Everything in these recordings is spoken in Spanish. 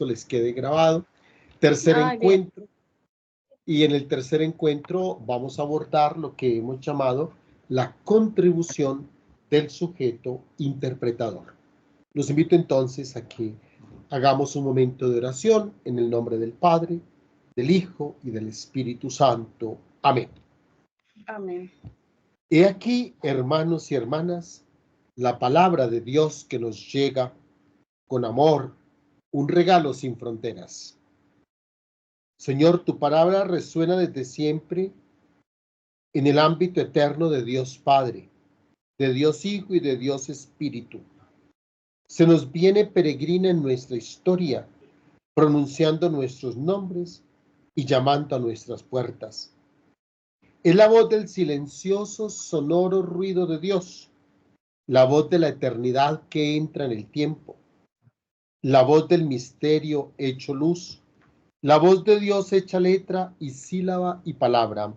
esto les quede grabado. Tercer encuentro. Y en el tercer encuentro vamos a abordar lo que hemos llamado la contribución del sujeto interpretador. Los invito entonces a que hagamos un momento de oración en el nombre del Padre, del Hijo y del Espíritu Santo. Amén. Amén. He aquí, hermanos y hermanas, la palabra de Dios que nos llega con amor, un regalo sin fronteras. Señor, tu palabra resuena desde siempre en el ámbito eterno de Dios Padre, de Dios Hijo y de Dios Espíritu. Se nos viene peregrina en nuestra historia, pronunciando nuestros nombres y llamando a nuestras puertas. Es la voz del silencioso, sonoro ruido de Dios, la voz de la eternidad que entra en el tiempo, la voz del misterio hecho luz, la voz de Dios hecha letra y sílaba y palabra.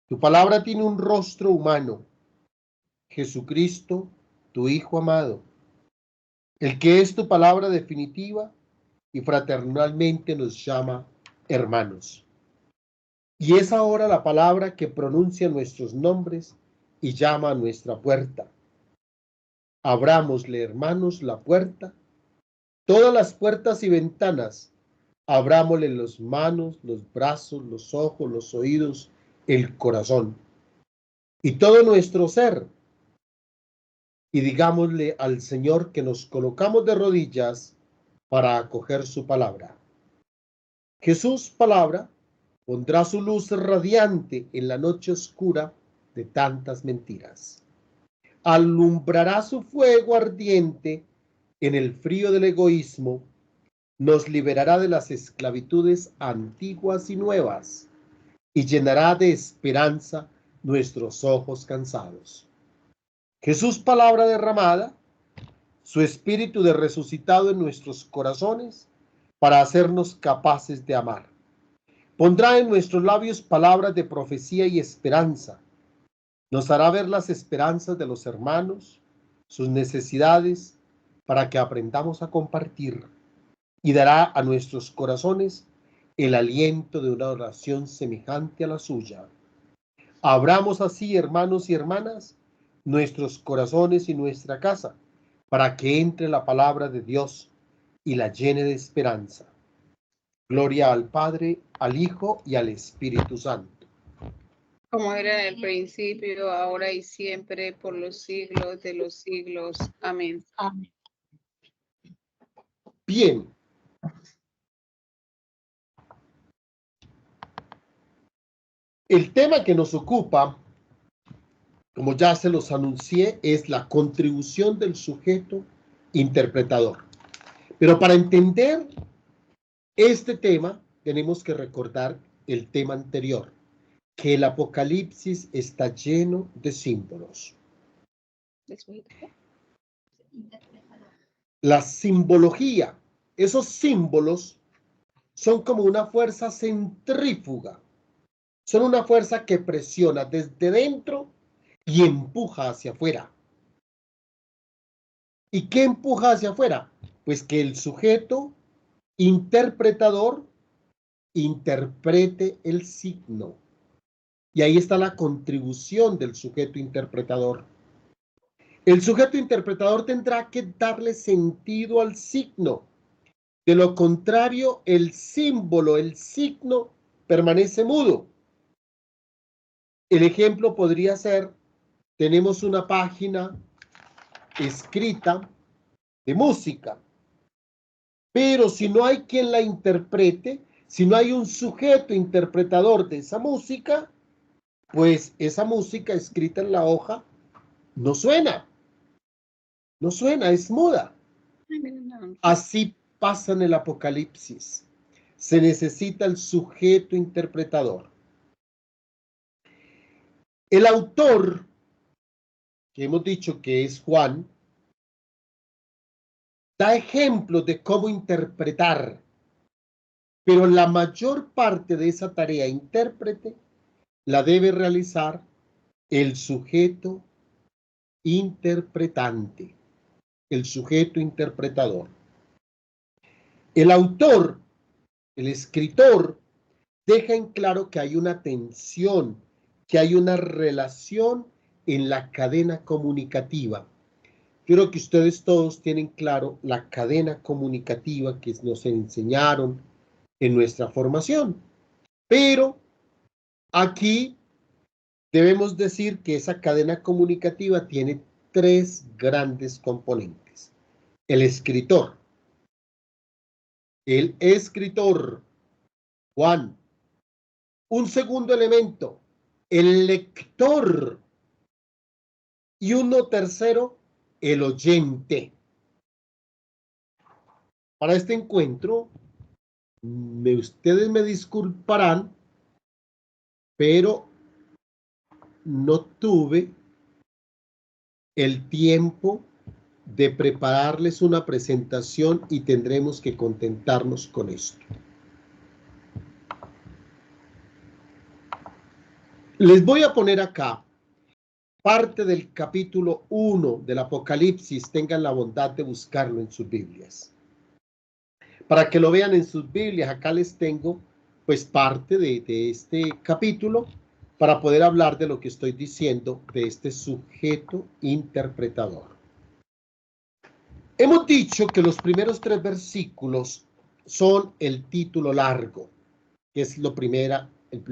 Tu palabra tiene un rostro humano, Jesucristo, tu Hijo amado, el que es tu palabra definitiva y fraternalmente nos llama hermanos. Y es ahora la palabra que pronuncia nuestros nombres y llama a nuestra puerta. Abrámosle, hermanos, la puerta, todas las puertas y ventanas. Abrámosle las manos, los brazos, los ojos, los oídos, el corazón y todo nuestro ser. Y digámosle al Señor que nos colocamos de rodillas para acoger su palabra. Jesús, palabra, pondrá su luz radiante en la noche oscura de tantas mentiras. Alumbrará su fuego ardiente en el frío del egoísmo, nos liberará de las esclavitudes antiguas y nuevas y llenará de esperanza nuestros ojos cansados. Jesús, palabra derramada, su espíritu de resucitado en nuestros corazones para hacernos capaces de amar. Pondrá en nuestros labios palabras de profecía y esperanza. Nos hará ver las esperanzas de los hermanos, sus necesidades, para que aprendamos a compartir, y dará a nuestros corazones el aliento de una oración semejante a la suya. Abramos así, hermanos y hermanas, nuestros corazones y nuestra casa, para que entre la palabra de Dios y la llene de esperanza. Gloria al Padre, al Hijo y al Espíritu Santo. Como era en el principio, ahora y siempre, por los siglos de los siglos. Amén. Amén. Bien. El tema que nos ocupa, como ya se los anuncié, es la contribución del sujeto interpretador. Pero para entender este tema, tenemos que recordar el tema anterior, que el Apocalipsis está lleno de símbolos. La simbología, esos símbolos son como una fuerza centrífuga, son una fuerza que presiona desde dentro y empuja hacia afuera. ¿Y qué empuja hacia afuera? Pues que el sujeto interpretador interprete el signo. Y ahí está la contribución del sujeto interpretador. El sujeto interpretador tendrá que darle sentido al signo. De lo contrario, el símbolo, el signo, permanece mudo. El ejemplo podría ser, tenemos una página escrita de música, pero si no hay quien la interprete, si no hay un sujeto interpretador de esa música, pues esa música escrita en la hoja no suena, es muda. Así pasa en el Apocalipsis. Se necesita el sujeto interpretador. El autor, que hemos dicho que es Juan, da ejemplos de cómo interpretar, pero la mayor parte de esa tarea intérprete la debe realizar el sujeto interpretante, el sujeto interpretador. El autor, el escritor, deja en claro que hay una tensión, que hay una relación en la cadena comunicativa. Quiero que ustedes todos tienen claro la cadena comunicativa que nos enseñaron en nuestra formación. Pero aquí debemos decir que esa cadena comunicativa tiene tres grandes componentes. El escritor, Juan. Un segundo elemento, el lector. Y uno tercero, el oyente. Para este encuentro, ustedes me disculparán, pero no tuve el tiempo de prepararles una presentación y tendremos que contentarnos con esto. Les voy a poner acá parte del capítulo 1 del Apocalipsis. Tengan la bondad de buscarlo en sus Biblias. Para que lo vean en sus Biblias, acá les tengo pues parte de este capítulo para poder hablar de lo que estoy diciendo de este sujeto interpretador. Hemos dicho que los primeros 3 versículos son el título largo, que es el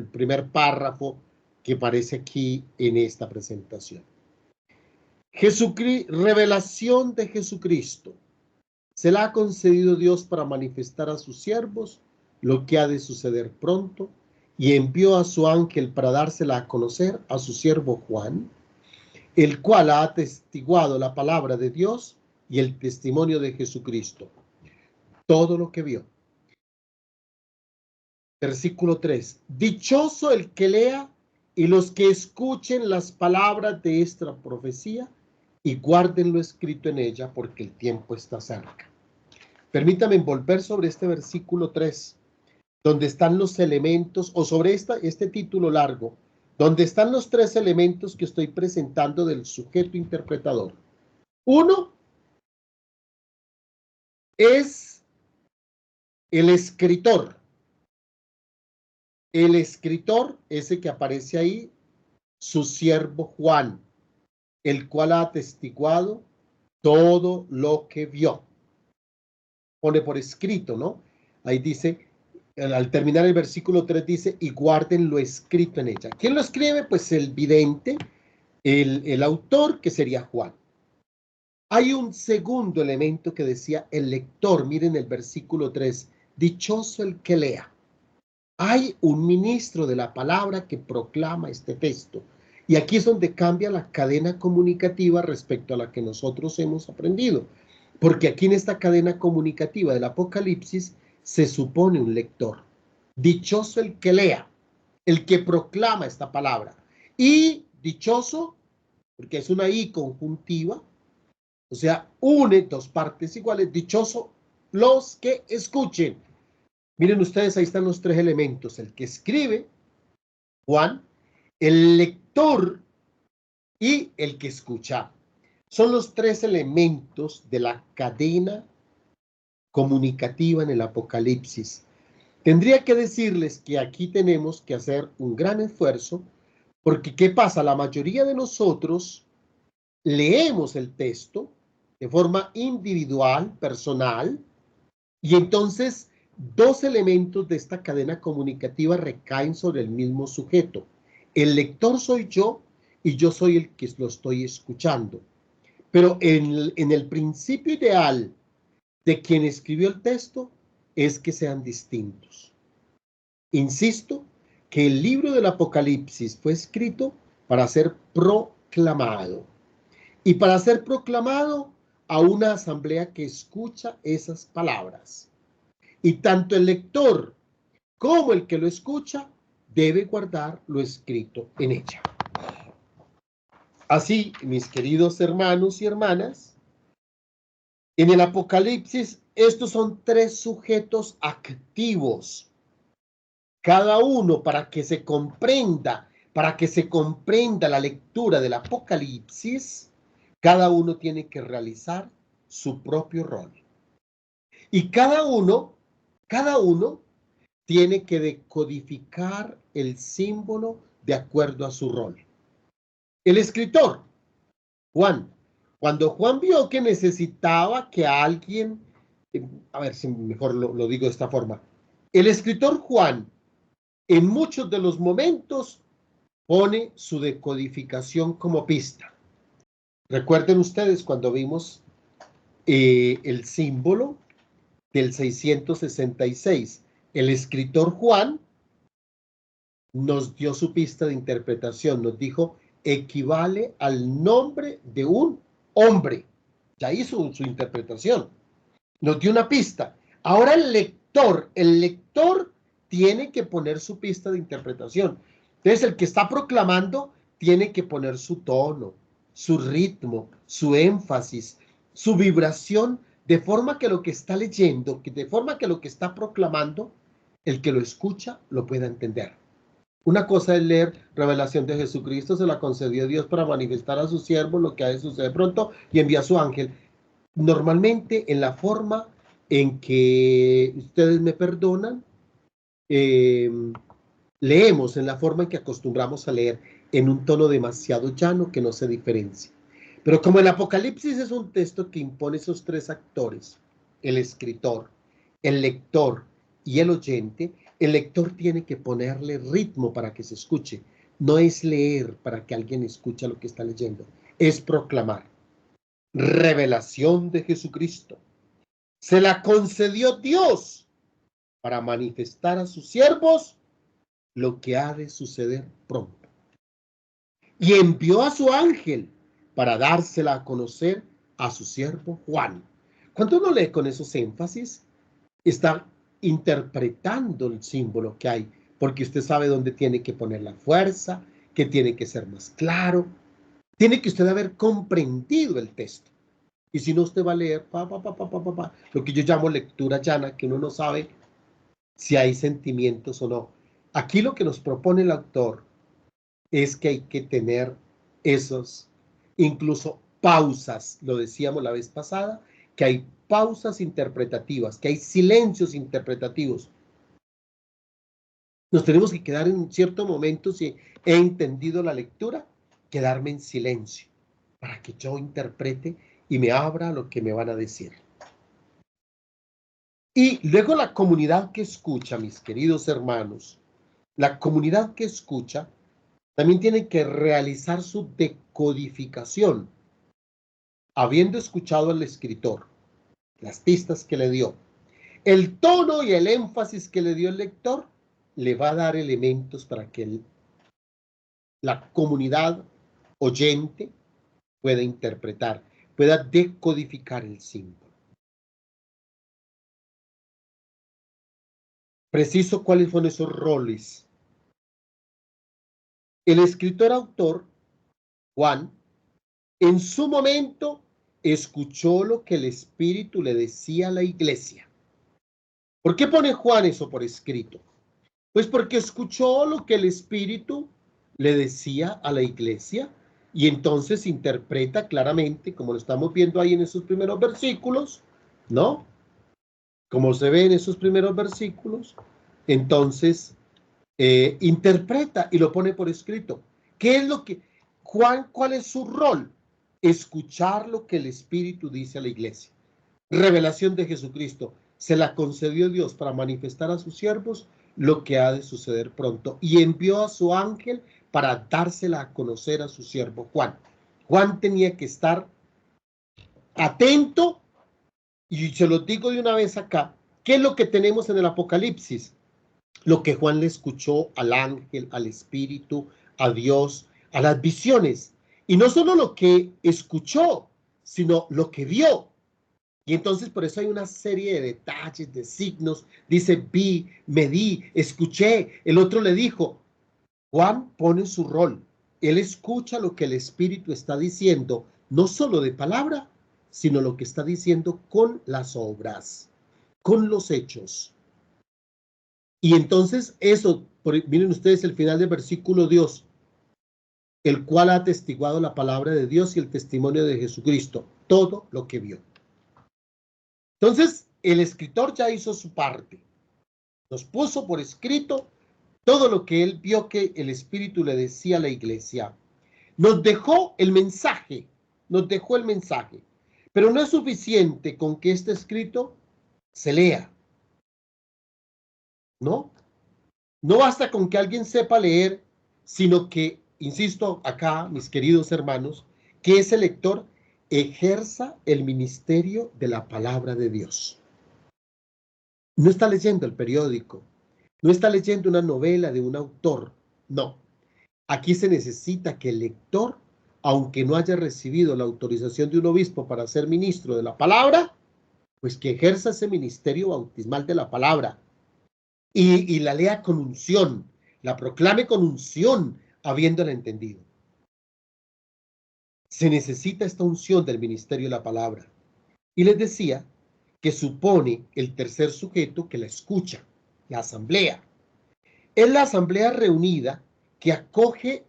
primer párrafo que aparece aquí en esta presentación. Revelación de Jesucristo. Se la ha concedido Dios para manifestar a sus siervos lo que ha de suceder pronto, y envió a su ángel para dársela a conocer a su siervo Juan, el cual ha atestiguado la palabra de Dios y el testimonio de Jesucristo, todo lo que vio. Versículo 3. Dichoso el que lea y los que escuchen las palabras de esta profecía y guarden lo escrito en ella, porque el tiempo está cerca. Permítame volver sobre este versículo 3, donde están los elementos, o sobre este título largo, donde están los 3 elementos que estoy presentando del sujeto interpretador. Uno es el escritor. El escritor, ese que aparece ahí, su siervo Juan, el cual ha atestiguado todo lo que vio. Pone por escrito, ¿no? Ahí dice, al terminar el versículo 3 dice, y guarden lo escrito en ella. ¿Quién lo escribe? Pues el vidente, el autor, que sería Juan. Hay un segundo elemento que decía el lector. Miren el versículo 3, dichoso el que lea. Hay un ministro de la palabra que proclama este texto. Y aquí es donde cambia la cadena comunicativa respecto a la que nosotros hemos aprendido. Porque aquí en esta cadena comunicativa del Apocalipsis se supone un lector. Dichoso el que lea, el que proclama esta palabra. Y dichoso, porque es una I conjuntiva, o sea, une 2 partes iguales. Dichoso los que escuchen. Miren ustedes, ahí están los 3 elementos. El que escribe, Juan, el lector y el que escucha. Son los 3 elementos de la cadena comunicativa en el Apocalipsis. Tendría que decirles que aquí tenemos que hacer un gran esfuerzo, porque ¿qué pasa? La mayoría de nosotros leemos el texto de forma individual, personal, y entonces 2 elementos de esta cadena comunicativa recaen sobre el mismo sujeto. El lector soy yo y yo soy el que lo estoy escuchando. Pero en el principio ideal de quien escribió el texto es que sean distintos. Insisto que el libro del Apocalipsis fue escrito para ser proclamado. Y para ser proclamado a una asamblea que escucha esas palabras. Y tanto el lector como el que lo escucha debe guardar lo escrito en ella. Así, mis queridos hermanos y hermanas, en el Apocalipsis estos son 3 sujetos activos. Cada uno, para que se comprenda la lectura del Apocalipsis, cada uno tiene que realizar su propio rol. Y cada uno Cada uno tiene que decodificar el símbolo de acuerdo a su rol. El escritor, Juan, cuando Juan vio que necesitaba que alguien, a ver si mejor lo digo de esta forma, el escritor Juan en muchos de los momentos pone su decodificación como pista. Recuerden ustedes cuando vimos el símbolo del 666, el escritor Juan nos dio su pista de interpretación, nos dijo, equivale al nombre de un hombre. Ya hizo su interpretación, nos dio una pista. Ahora el lector tiene que poner su pista de interpretación. Entonces el que está proclamando tiene que poner su tono, su ritmo, su énfasis, su vibración, de forma que lo que está leyendo, de forma que lo que está proclamando, el que lo escucha lo pueda entender. Una cosa es leer revelación de Jesucristo, se la concedió Dios para manifestar a su siervo lo que ha de suceder pronto y envía a su ángel. Normalmente en la forma en que ustedes me perdonan, leemos en la forma en que acostumbramos a leer, en un tono demasiado llano que no se diferencia. Pero como el Apocalipsis es un texto que impone esos tres actores, el escritor, el lector y el oyente, el lector tiene que ponerle ritmo para que se escuche. No es leer para que alguien escuche lo que está leyendo, es proclamar. Revelación de Jesucristo. Se la concedió Dios para manifestar a sus siervos lo que ha de suceder pronto. Y envió a su ángel para dársela a conocer a su siervo Juan. Cuando uno lee con esos énfasis, está interpretando el símbolo que hay, porque usted sabe dónde tiene que poner la fuerza, que tiene que ser más claro. Tiene que usted haber comprendido el texto. Y si no, usted va a leer lo que yo llamo lectura llana, que uno no sabe si hay sentimientos o no. Aquí lo que nos propone el autor es que hay que tener esos, incluso pausas, lo decíamos la vez pasada, que hay pausas interpretativas, que hay silencios interpretativos. Nos tenemos que quedar en cierto momento, si he entendido la lectura, quedarme en silencio, para que yo interprete y me abra lo que me van a decir. Y luego la comunidad que escucha, mis queridos hermanos, la comunidad que escucha también tiene que realizar su decodificación, habiendo escuchado al escritor, las pistas que le dio, el tono y el énfasis que le dio el lector, le va a dar elementos para que la comunidad oyente pueda interpretar, pueda decodificar el símbolo. Preciso cuáles fueron esos roles. El escritor autor, Juan, en su momento escuchó lo que el Espíritu le decía a la iglesia. ¿Por qué pone Juan eso por escrito? Pues porque escuchó lo que el Espíritu le decía a la iglesia y entonces interpreta claramente, como lo estamos viendo ahí en esos primeros versículos, ¿no? Como se ve en esos primeros versículos, entonces interpreta y lo pone por escrito. ¿Qué es lo que, Juan, cuál es su rol? Escuchar lo que el Espíritu dice a la iglesia. Revelación de Jesucristo. Se la concedió Dios para manifestar a sus siervos lo que ha de suceder pronto. Y envió a su ángel para dársela a conocer a su siervo Juan. Juan tenía que estar atento, y se lo digo de una vez acá. ¿Qué es lo que tenemos en el Apocalipsis? Lo que Juan le escuchó al ángel, al Espíritu, a Dios, a las visiones. Y no solo lo que escuchó, sino lo que vio. Y entonces por eso hay una serie de detalles, de signos. Dice, vi, medí, escuché. El otro le dijo. Juan pone su rol. Él escucha lo que el Espíritu está diciendo, no solo de palabra, sino lo que está diciendo con las obras, con los hechos. Y entonces eso, miren ustedes el final del versículo 2, el cual ha atestiguado la palabra de Dios y el testimonio de Jesucristo, todo lo que vio. Entonces, el escritor ya hizo su parte. Nos puso por escrito todo lo que él vio que el Espíritu le decía a la iglesia. Nos dejó el mensaje, pero no es suficiente con que este escrito se lea, ¿no? No basta con que alguien sepa leer, sino que, insisto acá, mis queridos hermanos, que ese lector ejerza el ministerio de la palabra de Dios. No está leyendo el periódico, no está leyendo una novela de un autor, no. Aquí se necesita que el lector, aunque no haya recibido la autorización de un obispo para ser ministro de la palabra, pues que ejerza ese ministerio bautismal de la palabra y la lea con unción, la proclame con unción, habiéndola entendido. Se necesita esta unción del ministerio de la palabra. Y les decía que supone el tercer sujeto que la escucha, la asamblea. Es la asamblea reunida que acoge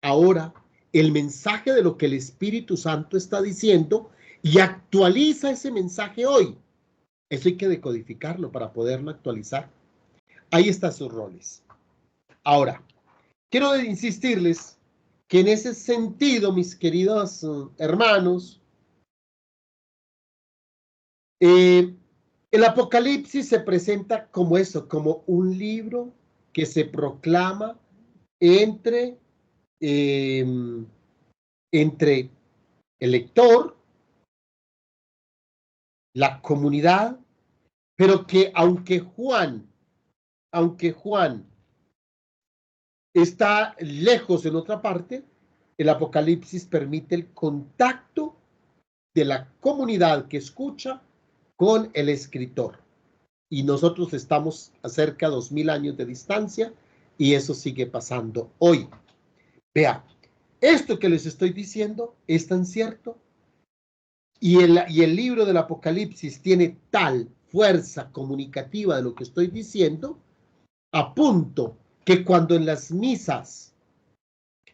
ahora el mensaje de lo que el Espíritu Santo está diciendo y actualiza ese mensaje hoy. Eso hay que decodificarlo para poderlo actualizar. Ahí están sus roles. Ahora, quiero insistirles que en ese sentido, mis queridos hermanos, el Apocalipsis se presenta como eso, como un libro que se proclama entre el lector, la comunidad, pero que aunque Juan está lejos en otra parte, el Apocalipsis permite el contacto de la comunidad que escucha con el escritor. Y nosotros estamos a cerca de 2000 años de distancia y eso sigue pasando hoy. Vea, esto que les estoy diciendo es tan cierto y el libro del Apocalipsis tiene tal fuerza comunicativa de lo que estoy diciendo, a punto que cuando en las misas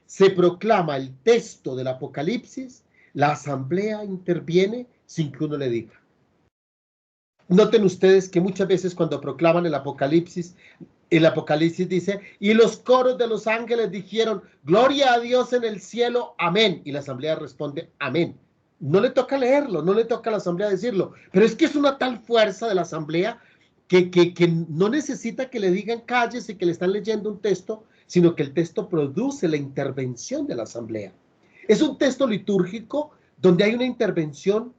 se proclama el texto del Apocalipsis, la asamblea interviene sin que uno le diga. Noten ustedes que muchas veces cuando proclaman el Apocalipsis dice, y los coros de los ángeles dijeron, gloria a Dios en el cielo, amén. Y la asamblea responde, amén. No le toca leerlo, no le toca a la asamblea decirlo, pero es que es una tal fuerza de la asamblea que no necesita que le digan calles y que le están leyendo un texto, sino que el texto produce la intervención de la asamblea. Es un texto litúrgico donde hay una intervención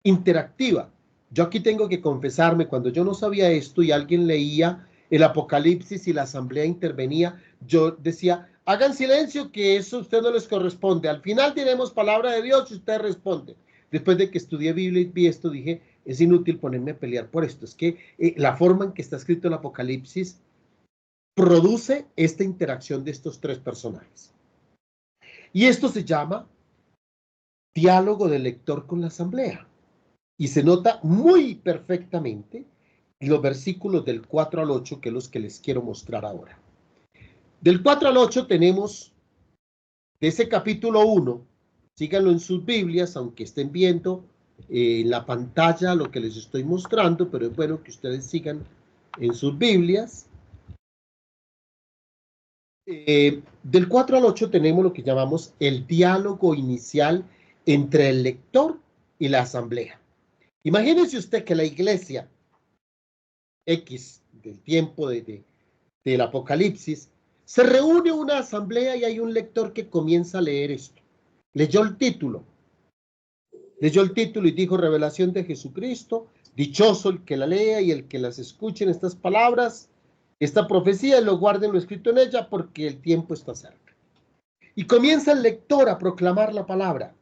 interactiva. Yo aquí tengo que confesarme, cuando yo no sabía esto y alguien leía el Apocalipsis y la asamblea intervenía, yo decía, hagan silencio que eso a usted no les corresponde. Al final diremos palabra de Dios y usted responde. Después de que estudié Biblia y vi esto, dije, es inútil ponerme a pelear por esto. Es que la forma en que está escrito el Apocalipsis produce esta interacción de estos tres personajes. Y esto se llama diálogo del lector con la asamblea. Y se nota muy perfectamente los versículos del 4 al 8, que es los que les quiero mostrar ahora. Del 4 al 8 tenemos de ese capítulo 1, síganlo en sus Biblias, aunque estén viendo en la pantalla lo que les estoy mostrando, pero es bueno que ustedes sigan en sus Biblias. Del 4 al 8 tenemos lo que llamamos el diálogo inicial entre el lector y la asamblea. Imagínense usted que la iglesia X del tiempo del Apocalipsis, se reúne una asamblea y hay un lector que comienza a leer esto. Leyó el título y dijo revelación de Jesucristo, dichoso el que la lea y el que las escuche en estas palabras, esta profecía y lo guarden lo escrito en ella porque el tiempo está cerca. Y comienza el lector a proclamar la palabra.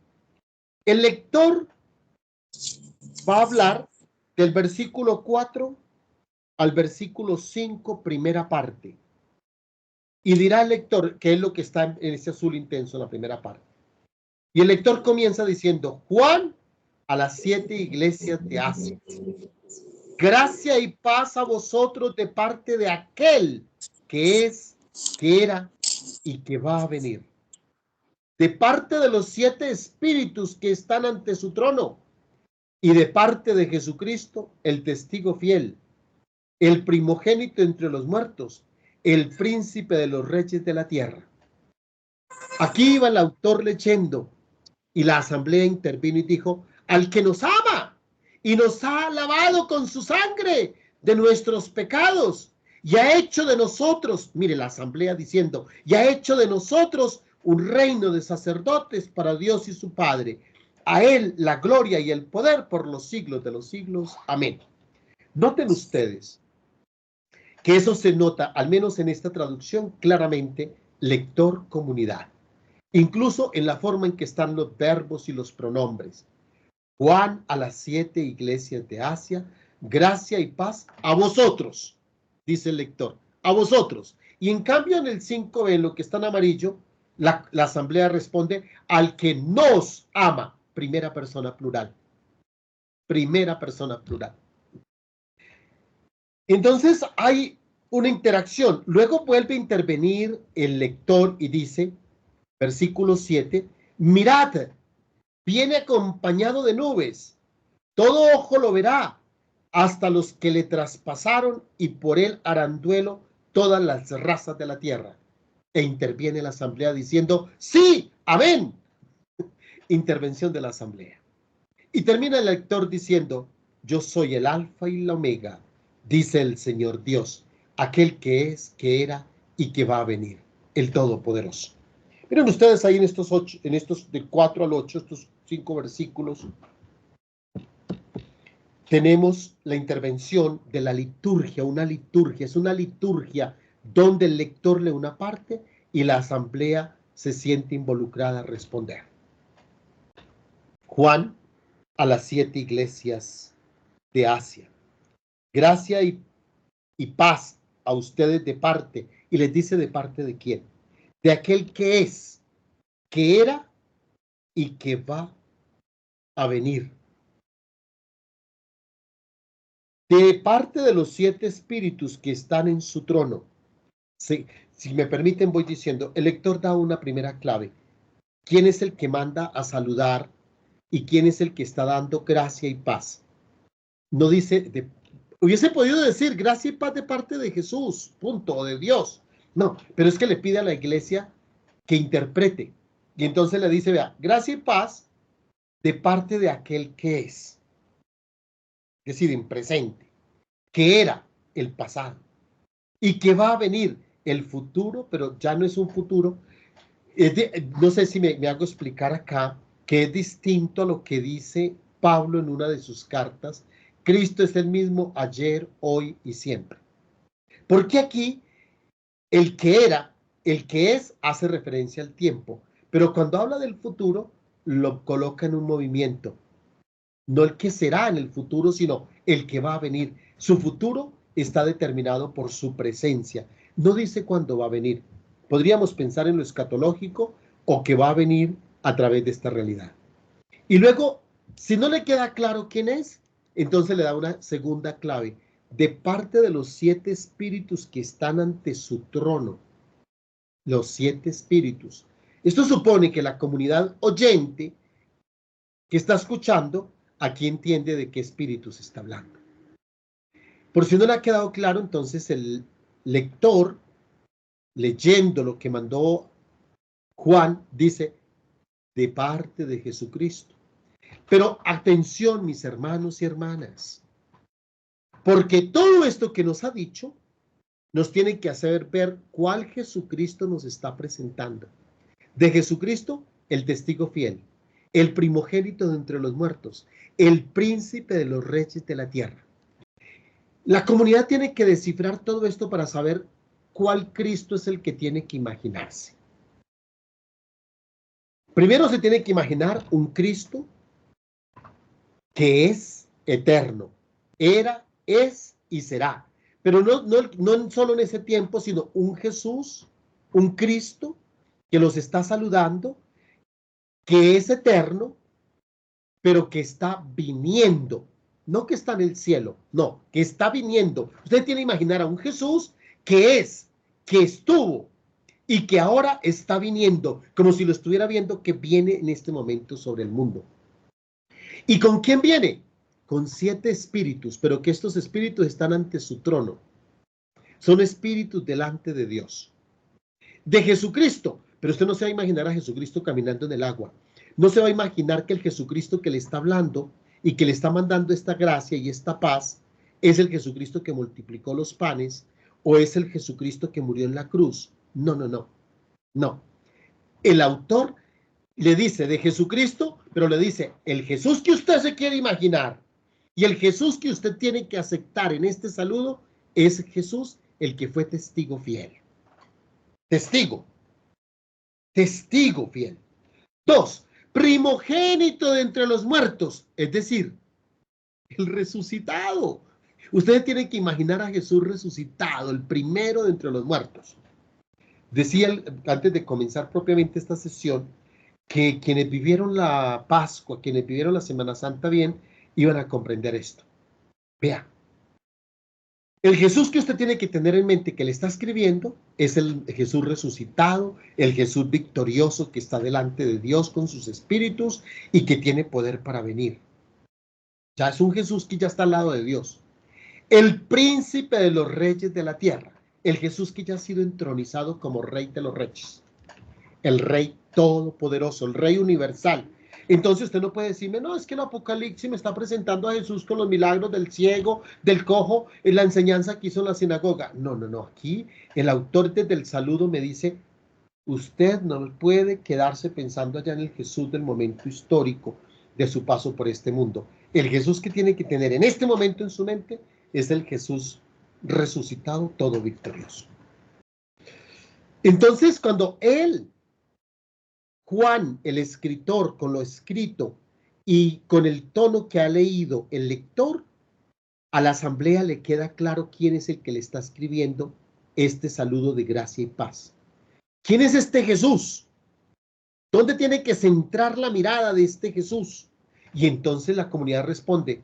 El lector va a hablar del versículo 4 al versículo 5, primera parte. Y dirá el lector, que es lo que está en ese azul intenso, en la primera parte. Y el lector comienza diciendo, Juan, a las 7 iglesias de Asia. Gracia y paz a vosotros de parte de aquel que es, que era y que va a venir. De parte de los 7 espíritus que están ante su trono y de parte de Jesucristo, el testigo fiel, el primogénito entre los muertos, el príncipe de los reyes de la tierra. Aquí iba el autor leyendo y la asamblea intervino y dijo, al que nos ama y nos ha lavado con su sangre de nuestros pecados y ha hecho de nosotros, mire la asamblea diciendo, y ha hecho de nosotros un reino de sacerdotes para Dios y su Padre. A él la gloria y el poder por los siglos de los siglos. Amén. Noten ustedes que eso se nota, al menos en esta traducción, claramente, lector comunidad. Incluso en la forma en que están los verbos y los pronombres. Juan a las 7 iglesias de Asia, gracia y paz a vosotros, dice el lector, a vosotros. Y en cambio en el 5b, en lo que está en amarillo, la asamblea responde al que nos ama, primera persona plural. Primera persona plural. Entonces hay una interacción. Luego vuelve a intervenir el lector y dice, versículo 7, mirad, viene acompañado de nubes, todo ojo lo verá, hasta los que le traspasaron y por él harán duelo todas las razas de la tierra. E interviene la asamblea diciendo, sí, amén. Intervención de la asamblea. Y termina el lector diciendo, yo soy el alfa y la omega, dice el Señor Dios, aquel que es, que era y que va a venir, el Todopoderoso. Miren ustedes ahí en estos de 4 al 8, estos 5 versículos, tenemos la intervención de la liturgia, es una liturgia donde el lector lee una parte y la asamblea se siente involucrada a responder. Juan a las 7 iglesias de Asia. Gracia y paz a ustedes de parte, y les dice de parte de quién, de aquel que es, que era y que va a venir. De parte de los 7 espíritus que están en su trono. Si me permiten, voy diciendo, el lector da una primera clave. ¿Quién es el que manda a saludar y quién es el que está dando gracia y paz? No dice, hubiese podido decir gracia y paz de parte de Jesús, punto, o de Dios. No, pero es que le pide a la iglesia que interprete. Y entonces le dice, vea, gracia y paz de parte de aquel que es. Es decir, en presente, que era el pasado y que va a venir el futuro, pero ya no es un futuro. No sé si me hago explicar acá, que es distinto a lo que dice Pablo en una de sus cartas. Cristo es el mismo ayer, hoy y siempre. Porque aquí el que era, el que es, hace referencia al tiempo, pero cuando habla del futuro, lo coloca en un movimiento. No el que será en el futuro, sino el que va a venir. Su futuro está determinado por su presencia. No dice cuándo va a venir. Podríamos pensar en lo escatológico o que va a venir a través de esta realidad. Y luego, si no le queda claro quién es, entonces le da una segunda clave. De parte de los 7 espíritus que están ante su trono. Los 7 espíritus. Esto supone que la comunidad oyente que está escuchando, aquí entiende de qué espíritu se está hablando. Por si no le ha quedado claro, entonces el lector, leyendo lo que mandó Juan, dice, de parte de Jesucristo. Pero atención, mis hermanos y hermanas, porque todo esto que nos ha dicho, nos tiene que hacer ver cuál Jesucristo nos está presentando. De Jesucristo, el testigo fiel, el primogénito de entre los muertos, el príncipe de los reyes de la tierra. La comunidad tiene que descifrar todo esto para saber cuál Cristo es el que tiene que imaginarse. Primero se tiene que imaginar un Cristo que es eterno, era, es y será. Pero no solo en ese tiempo, sino un Jesús, un Cristo que los está saludando, que es eterno, pero que está viniendo. No que está en el cielo, no, que está viniendo. Usted tiene que imaginar a un Jesús que es, que estuvo y que ahora está viniendo, como si lo estuviera viendo, que viene en este momento sobre el mundo. ¿Y con quién viene? con 7 espíritus, pero que estos espíritus están ante su trono. Son espíritus delante de Dios. De Jesucristo, pero usted no se va a imaginar a Jesucristo caminando en el agua. No se va a imaginar que el Jesucristo que le está hablando y que le está mandando esta gracia y esta paz es el Jesucristo que multiplicó los panes o es el Jesucristo que murió en la cruz. No, no, no. No. El autor le dice de Jesucristo, pero le dice el Jesús que usted se quiere imaginar y el Jesús que usted tiene que aceptar en este saludo es Jesús el que fue testigo fiel. Testigo fiel. 2, primogénito de entre los muertos, es decir, el resucitado. Ustedes tienen que imaginar a Jesús resucitado, el primero de entre los muertos. Decía antes de comenzar propiamente esta sesión que quienes vivieron la Pascua, quienes vivieron la Semana Santa bien, iban a comprender esto. Vea, el Jesús que usted tiene que tener en mente que le está escribiendo es el Jesús resucitado, el Jesús victorioso que está delante de Dios con sus espíritus y que tiene poder para venir. Ya es un Jesús que ya está al lado de Dios. El príncipe de los reyes de la tierra, el Jesús que ya ha sido entronizado como rey de los reyes, el rey todopoderoso, el rey universal. Entonces usted no puede decirme, no, es que el Apocalipsis me está presentando a Jesús con los milagros del ciego, del cojo, en la enseñanza que hizo en la sinagoga. No, no, no, aquí el autor desde el saludo me dice, usted no puede quedarse pensando allá en el Jesús del momento histórico de su paso por este mundo. El Jesús que tiene que tener en este momento en su mente es el Jesús resucitado, todo victorioso. Entonces, cuando Juan, el escritor, con lo escrito y con el tono que ha leído el lector, a la asamblea le queda claro quién es el que le está escribiendo este saludo de gracia y paz. ¿Quién es este Jesús? ¿Dónde tiene que centrar la mirada de este Jesús? Y entonces la comunidad responde,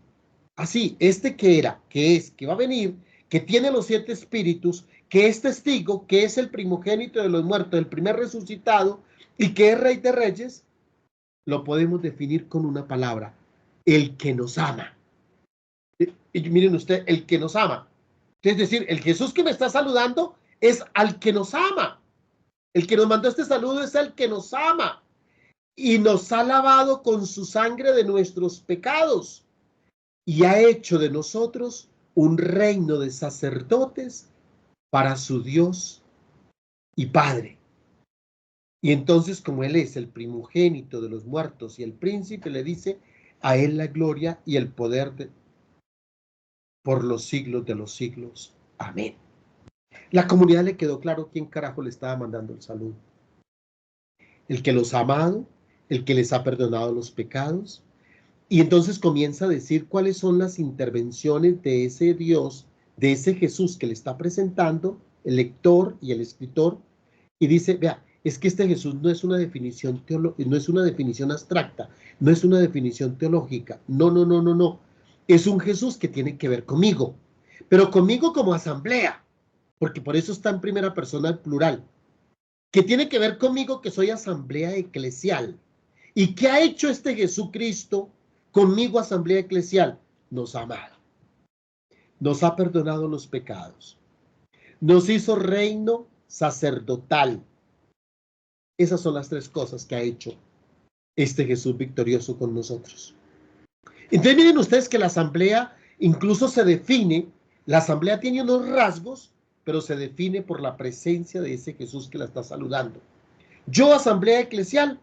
así, este que era, que es, que va a venir, que tiene los 7 espíritus, que es testigo, que es el primogénito de los muertos, el primer resucitado, y que es rey de reyes, lo podemos definir con una palabra, el que nos ama. Y miren usted, el que nos ama. Es decir, el Jesús que me está saludando es al que nos ama. El que nos mandó este saludo es el que nos ama y nos ha lavado con su sangre de nuestros pecados y ha hecho de nosotros un reino de sacerdotes para su Dios y Padre. Y entonces, como Él es el primogénito de los muertos y el príncipe, le dice, a Él la gloria y el poder por los siglos de los siglos. Amén. La comunidad le quedó claro quién carajo le estaba mandando el saludo. El que los ha amado, el que les ha perdonado los pecados. Y entonces comienza a decir cuáles son las intervenciones de ese Dios, de ese Jesús que le está presentando el lector y el escritor. Y dice, vea, es que este Jesús no es una definición no es una definición abstracta, no es una definición teológica. No, no, no, no, no. Es un Jesús que tiene que ver conmigo, pero conmigo como asamblea, porque por eso está en primera persona el plural, que tiene que ver conmigo que soy asamblea eclesial. ¿Y qué ha hecho este Jesucristo conmigo, asamblea eclesial? Nos ha amado, nos ha perdonado los pecados, nos hizo reino sacerdotal. Esas son las 3 cosas que ha hecho este Jesús victorioso con nosotros. Entonces miren ustedes que la asamblea incluso se define, la asamblea tiene unos rasgos, pero se define por la presencia de ese Jesús que la está saludando. Yo, asamblea eclesial,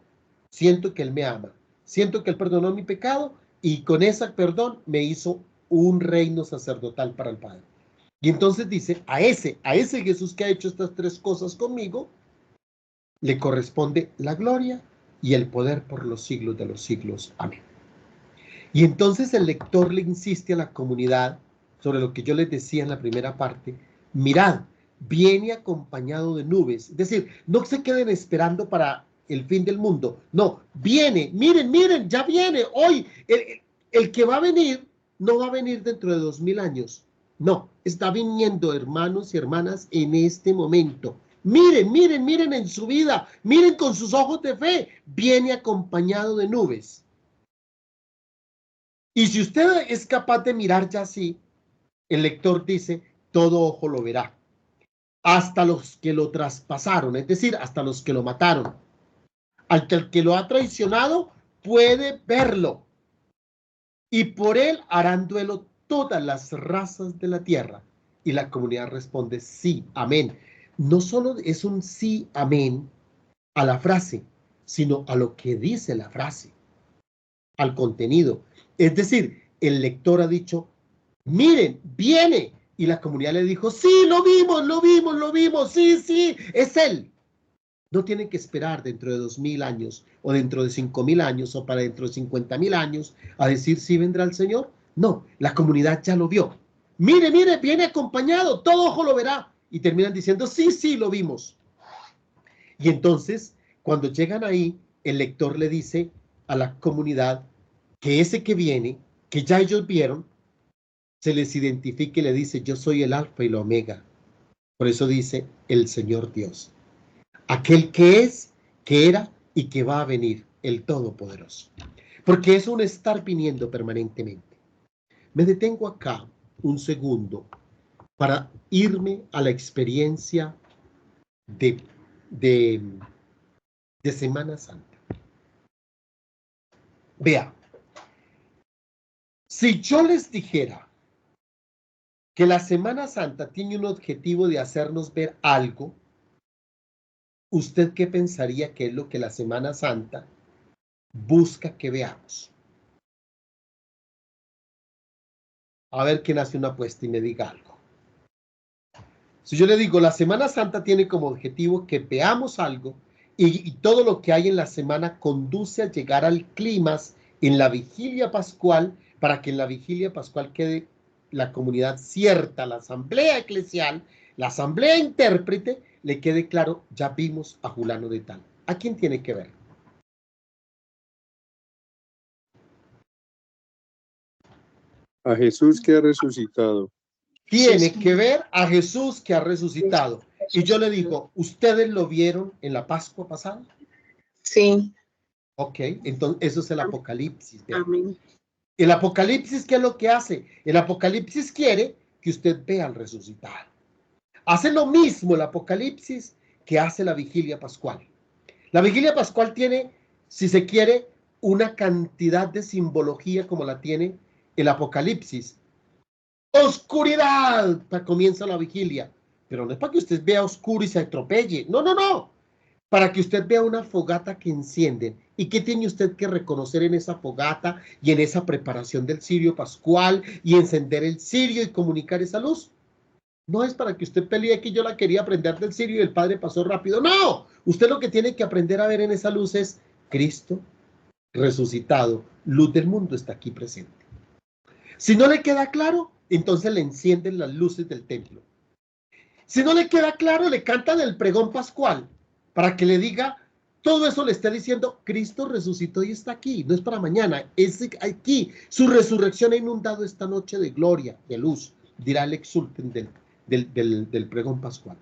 siento que Él me ama, siento que Él perdonó mi pecado y con ese perdón me hizo un reino sacerdotal para el Padre. Y entonces dice, a ese Jesús que ha hecho estas 3 cosas conmigo, le corresponde la gloria y el poder por los siglos de los siglos. Amén. Y entonces el lector le insiste a la comunidad sobre lo que yo les decía en la primera parte. Mirad, viene acompañado de nubes. Es decir, no se queden esperando para el fin del mundo. No, viene, miren, miren, ya viene. Hoy, el que va a venir, no va a venir dentro de 2000 años. No, está viniendo, hermanos y hermanas, en este momento. Miren, miren, miren en su vida, miren con sus ojos de fe, viene acompañado de nubes. Y si usted es capaz de mirar ya así, el lector dice, todo ojo lo verá. Hasta los que lo traspasaron, es decir, hasta los que lo mataron. Hasta el que lo ha traicionado puede verlo. Y por él harán duelo todas las razas de la tierra. Y la comunidad responde, sí, amén. No solo es un sí, amén a la frase, sino a lo que dice la frase, al contenido. Es decir, el lector ha dicho, miren, viene. Y la comunidad le dijo, sí, lo vimos, lo vimos, lo vimos, sí, sí, es él. No tienen que esperar dentro de 2000 años o dentro de 5000 años o para dentro de 50.000 años a decir si vendrá el Señor. No, la comunidad ya lo vio. Mire, mire, viene acompañado, todo ojo lo verá. Y terminan diciendo, sí, sí, lo vimos. Y entonces, cuando llegan ahí, el lector le dice a la comunidad que ese que viene, que ya ellos vieron, se les identifique y le dice, yo soy el alfa y la omega. Por eso dice el Señor Dios. Aquel que es, que era y que va a venir, el Todopoderoso. Porque es un estar viniendo permanentemente. Me detengo acá un segundo para irme a la experiencia de, de, de Semana Santa. Vea, si yo les dijera que la Semana Santa tiene un objetivo de hacernos ver algo, ¿usted qué pensaría que es lo que la Semana Santa busca que veamos? A ver quién hace una apuesta y me diga algo. Si yo le digo, la Semana Santa tiene como objetivo que veamos algo y todo lo que hay en la semana conduce a llegar al clímax en la vigilia pascual, para que en la vigilia pascual quede la comunidad cierta, la asamblea eclesial, la asamblea intérprete, le quede claro, ya vimos a Julano de tal. ¿A quién tiene que ver? A Jesús que ha resucitado. Tiene que ver a Jesús que ha resucitado. Y yo le digo, ¿ustedes lo vieron en la Pascua pasada? Sí. Ok, entonces eso es el Apocalipsis. Amén. El Apocalipsis, ¿qué es lo que hace? El Apocalipsis quiere que usted vea al resucitado. Hace lo mismo el Apocalipsis que hace la vigilia pascual. La vigilia pascual tiene, si se quiere, una cantidad de simbología como la tiene el Apocalipsis. Oscuridad, comienza la vigilia. Pero no es para que usted vea oscuro y se atropelle. No, no, no. Para que usted vea una fogata que encienden. ¿Y qué tiene usted que reconocer en esa fogata y en esa preparación del cirio pascual y encender el cirio y comunicar esa luz? No es para que usted pelee que yo la quería prender del cirio y el Padre pasó rápido. No, usted lo que tiene que aprender a ver en esa luz es Cristo resucitado, luz del mundo, está aquí presente. Si no le queda claro, entonces le encienden las luces del templo. Si no le queda claro, le cantan el pregón pascual para que le diga, todo eso le está diciendo, Cristo resucitó y está aquí, no es para mañana, es aquí. Su resurrección ha inundado esta noche de gloria, de luz, dirá el exulten del pregón pascual.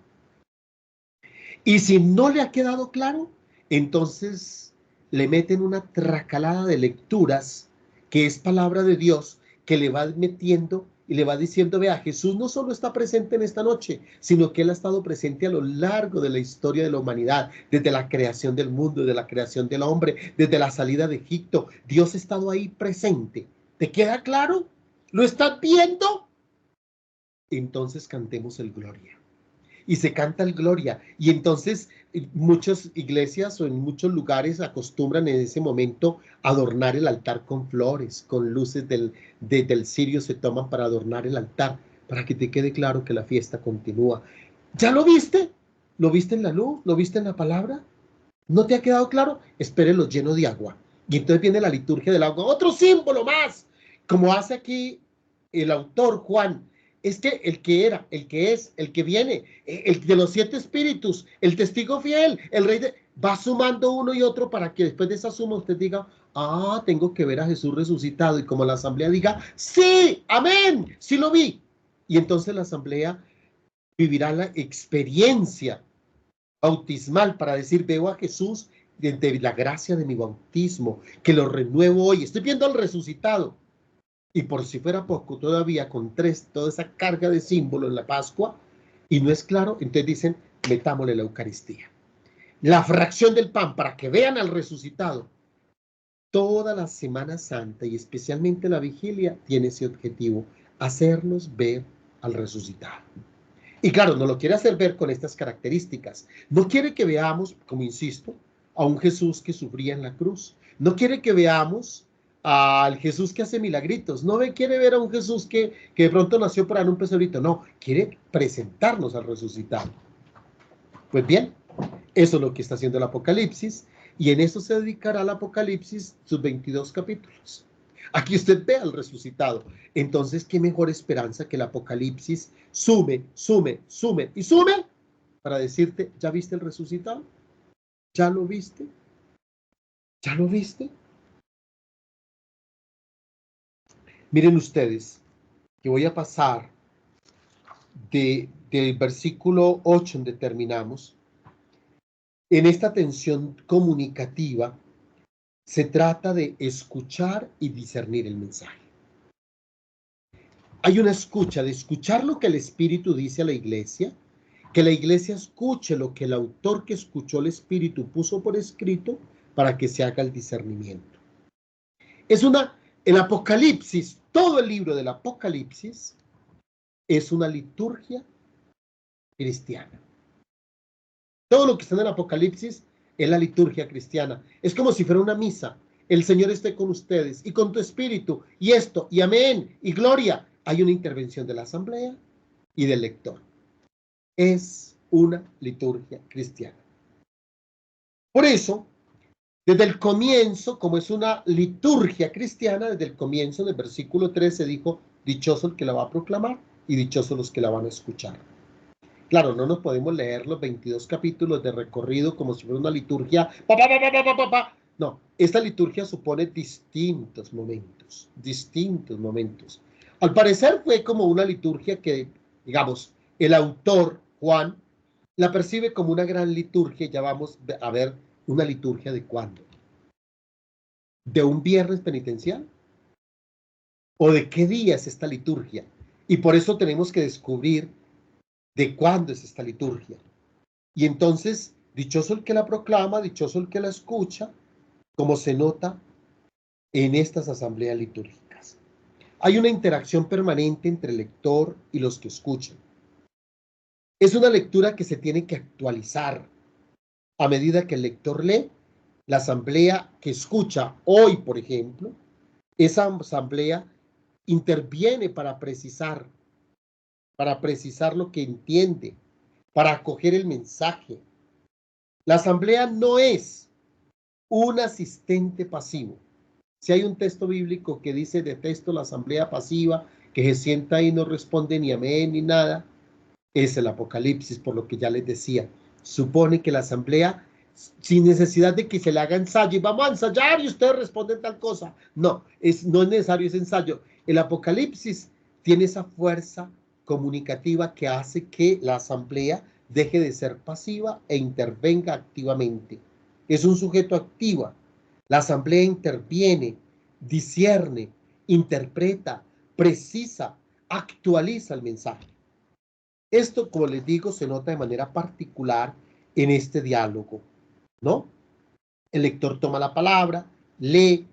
Y si no le ha quedado claro, entonces le meten una tracalada de lecturas, que es palabra de Dios, que le va metiendo y le va diciendo, vea, Jesús no solo está presente en esta noche, sino que Él ha estado presente a lo largo de la historia de la humanidad, desde la creación del mundo, desde la creación del hombre, desde la salida de Egipto. Dios ha estado ahí presente. ¿Te queda claro? ¿Lo estás viendo? Entonces cantemos el Gloria. Y se canta el Gloria. Y entonces muchas iglesias o en muchos lugares acostumbran en ese momento adornar el altar con flores, con luces del cirio se toman para adornar el altar, para que te quede claro que la fiesta continúa. ¿Ya lo viste? ¿Lo viste en la luz? ¿Lo viste en la palabra? ¿No te ha quedado claro? Espérelo lleno de agua. Y entonces viene la liturgia del agua, otro símbolo más, como hace aquí el autor Juan. Es que el que era, el que es, el que viene, el de los 7 espíritus, el testigo fiel, el rey va sumando uno y otro para que después de esa suma usted diga, ah, tengo que ver a Jesús resucitado, y como la asamblea diga, sí, amén, sí lo vi. Y entonces la asamblea vivirá la experiencia bautismal para decir, veo a Jesús de la gracia de mi bautismo, que lo renuevo hoy, estoy viendo al resucitado. Y por si fuera poco, todavía con toda esa carga de símbolo en la Pascua, y no es claro, entonces dicen, metámosle la Eucaristía. La fracción del pan, para que vean al resucitado. Toda la Semana Santa y especialmente la vigilia tiene ese objetivo, hacernos ver al resucitado. Y claro, nos lo quiere hacer ver con estas características. No quiere que veamos, como insisto, a un Jesús que sufría en la cruz. No quiere que veamos al Jesús que hace milagritos. No quiere ver a un Jesús que de pronto nació para un pesebrito. No, quiere presentarnos al resucitado. Pues bien, eso es lo que está haciendo el Apocalipsis. Y en eso se dedicará el Apocalipsis sus 22 capítulos. Aquí usted ve al resucitado. Entonces, ¿qué mejor esperanza que el Apocalipsis sume y sume para decirte, ¿ya viste el resucitado? ¿Ya lo viste? ¿Ya lo viste? Miren ustedes, que voy a pasar del versículo 8 donde terminamos. En esta tensión comunicativa se trata de escuchar y discernir el mensaje. Hay una escucha, de escuchar lo que el Espíritu dice a la iglesia, que la iglesia escuche lo que el autor que escuchó el Espíritu puso por escrito para que se haga el discernimiento. El Apocalipsis, todo el libro del Apocalipsis es una liturgia cristiana. Todo lo que está en el Apocalipsis es la liturgia cristiana. Es como si fuera una misa. El Señor esté con ustedes y con tu espíritu, y esto, y amén, y gloria. Hay una intervención de la asamblea y del lector. Es una liturgia cristiana. Por eso, desde el comienzo, como es una liturgia cristiana, desde el comienzo del versículo 3 se dijo, dichoso el que la va a proclamar y dichosos los que la van a escuchar. Claro, no nos podemos leer los 22 capítulos de recorrido como si fuera una liturgia. No, esta liturgia supone distintos momentos. Al parecer fue como una liturgia que, digamos, el autor, Juan, la percibe como una gran liturgia. Ya vamos a ver una liturgia de cuándo. ¿De un viernes penitencial? ¿O de qué día es esta liturgia? Y por eso tenemos que descubrir de cuándo es esta liturgia. Y entonces, dichoso el que la proclama, dichoso el que la escucha, como se nota en estas asambleas litúrgicas. Hay una interacción permanente entre el lector y los que escuchan. Es una lectura que se tiene que actualizar a medida que el lector lee. La asamblea que escucha hoy, por ejemplo, esa asamblea interviene para precisar lo que entiende, para acoger el mensaje. La asamblea no es un asistente pasivo. Si hay un texto bíblico que dice detesto la asamblea pasiva, que se sienta ahí y no responde ni amén ni nada, es el Apocalipsis, por lo que ya les decía. Supone que la asamblea, sin necesidad de que se le haga ensayo, y vamos a ensayar y ustedes responden tal cosa. No es necesario ese ensayo. El Apocalipsis tiene esa fuerza comunicativa que hace que la asamblea deje de ser pasiva e intervenga activamente. Es un sujeto activo. La asamblea interviene, discierne, interpreta, precisa, actualiza el mensaje. Esto, como les digo, se nota de manera particular en este diálogo, ¿no? El lector toma la palabra, lee,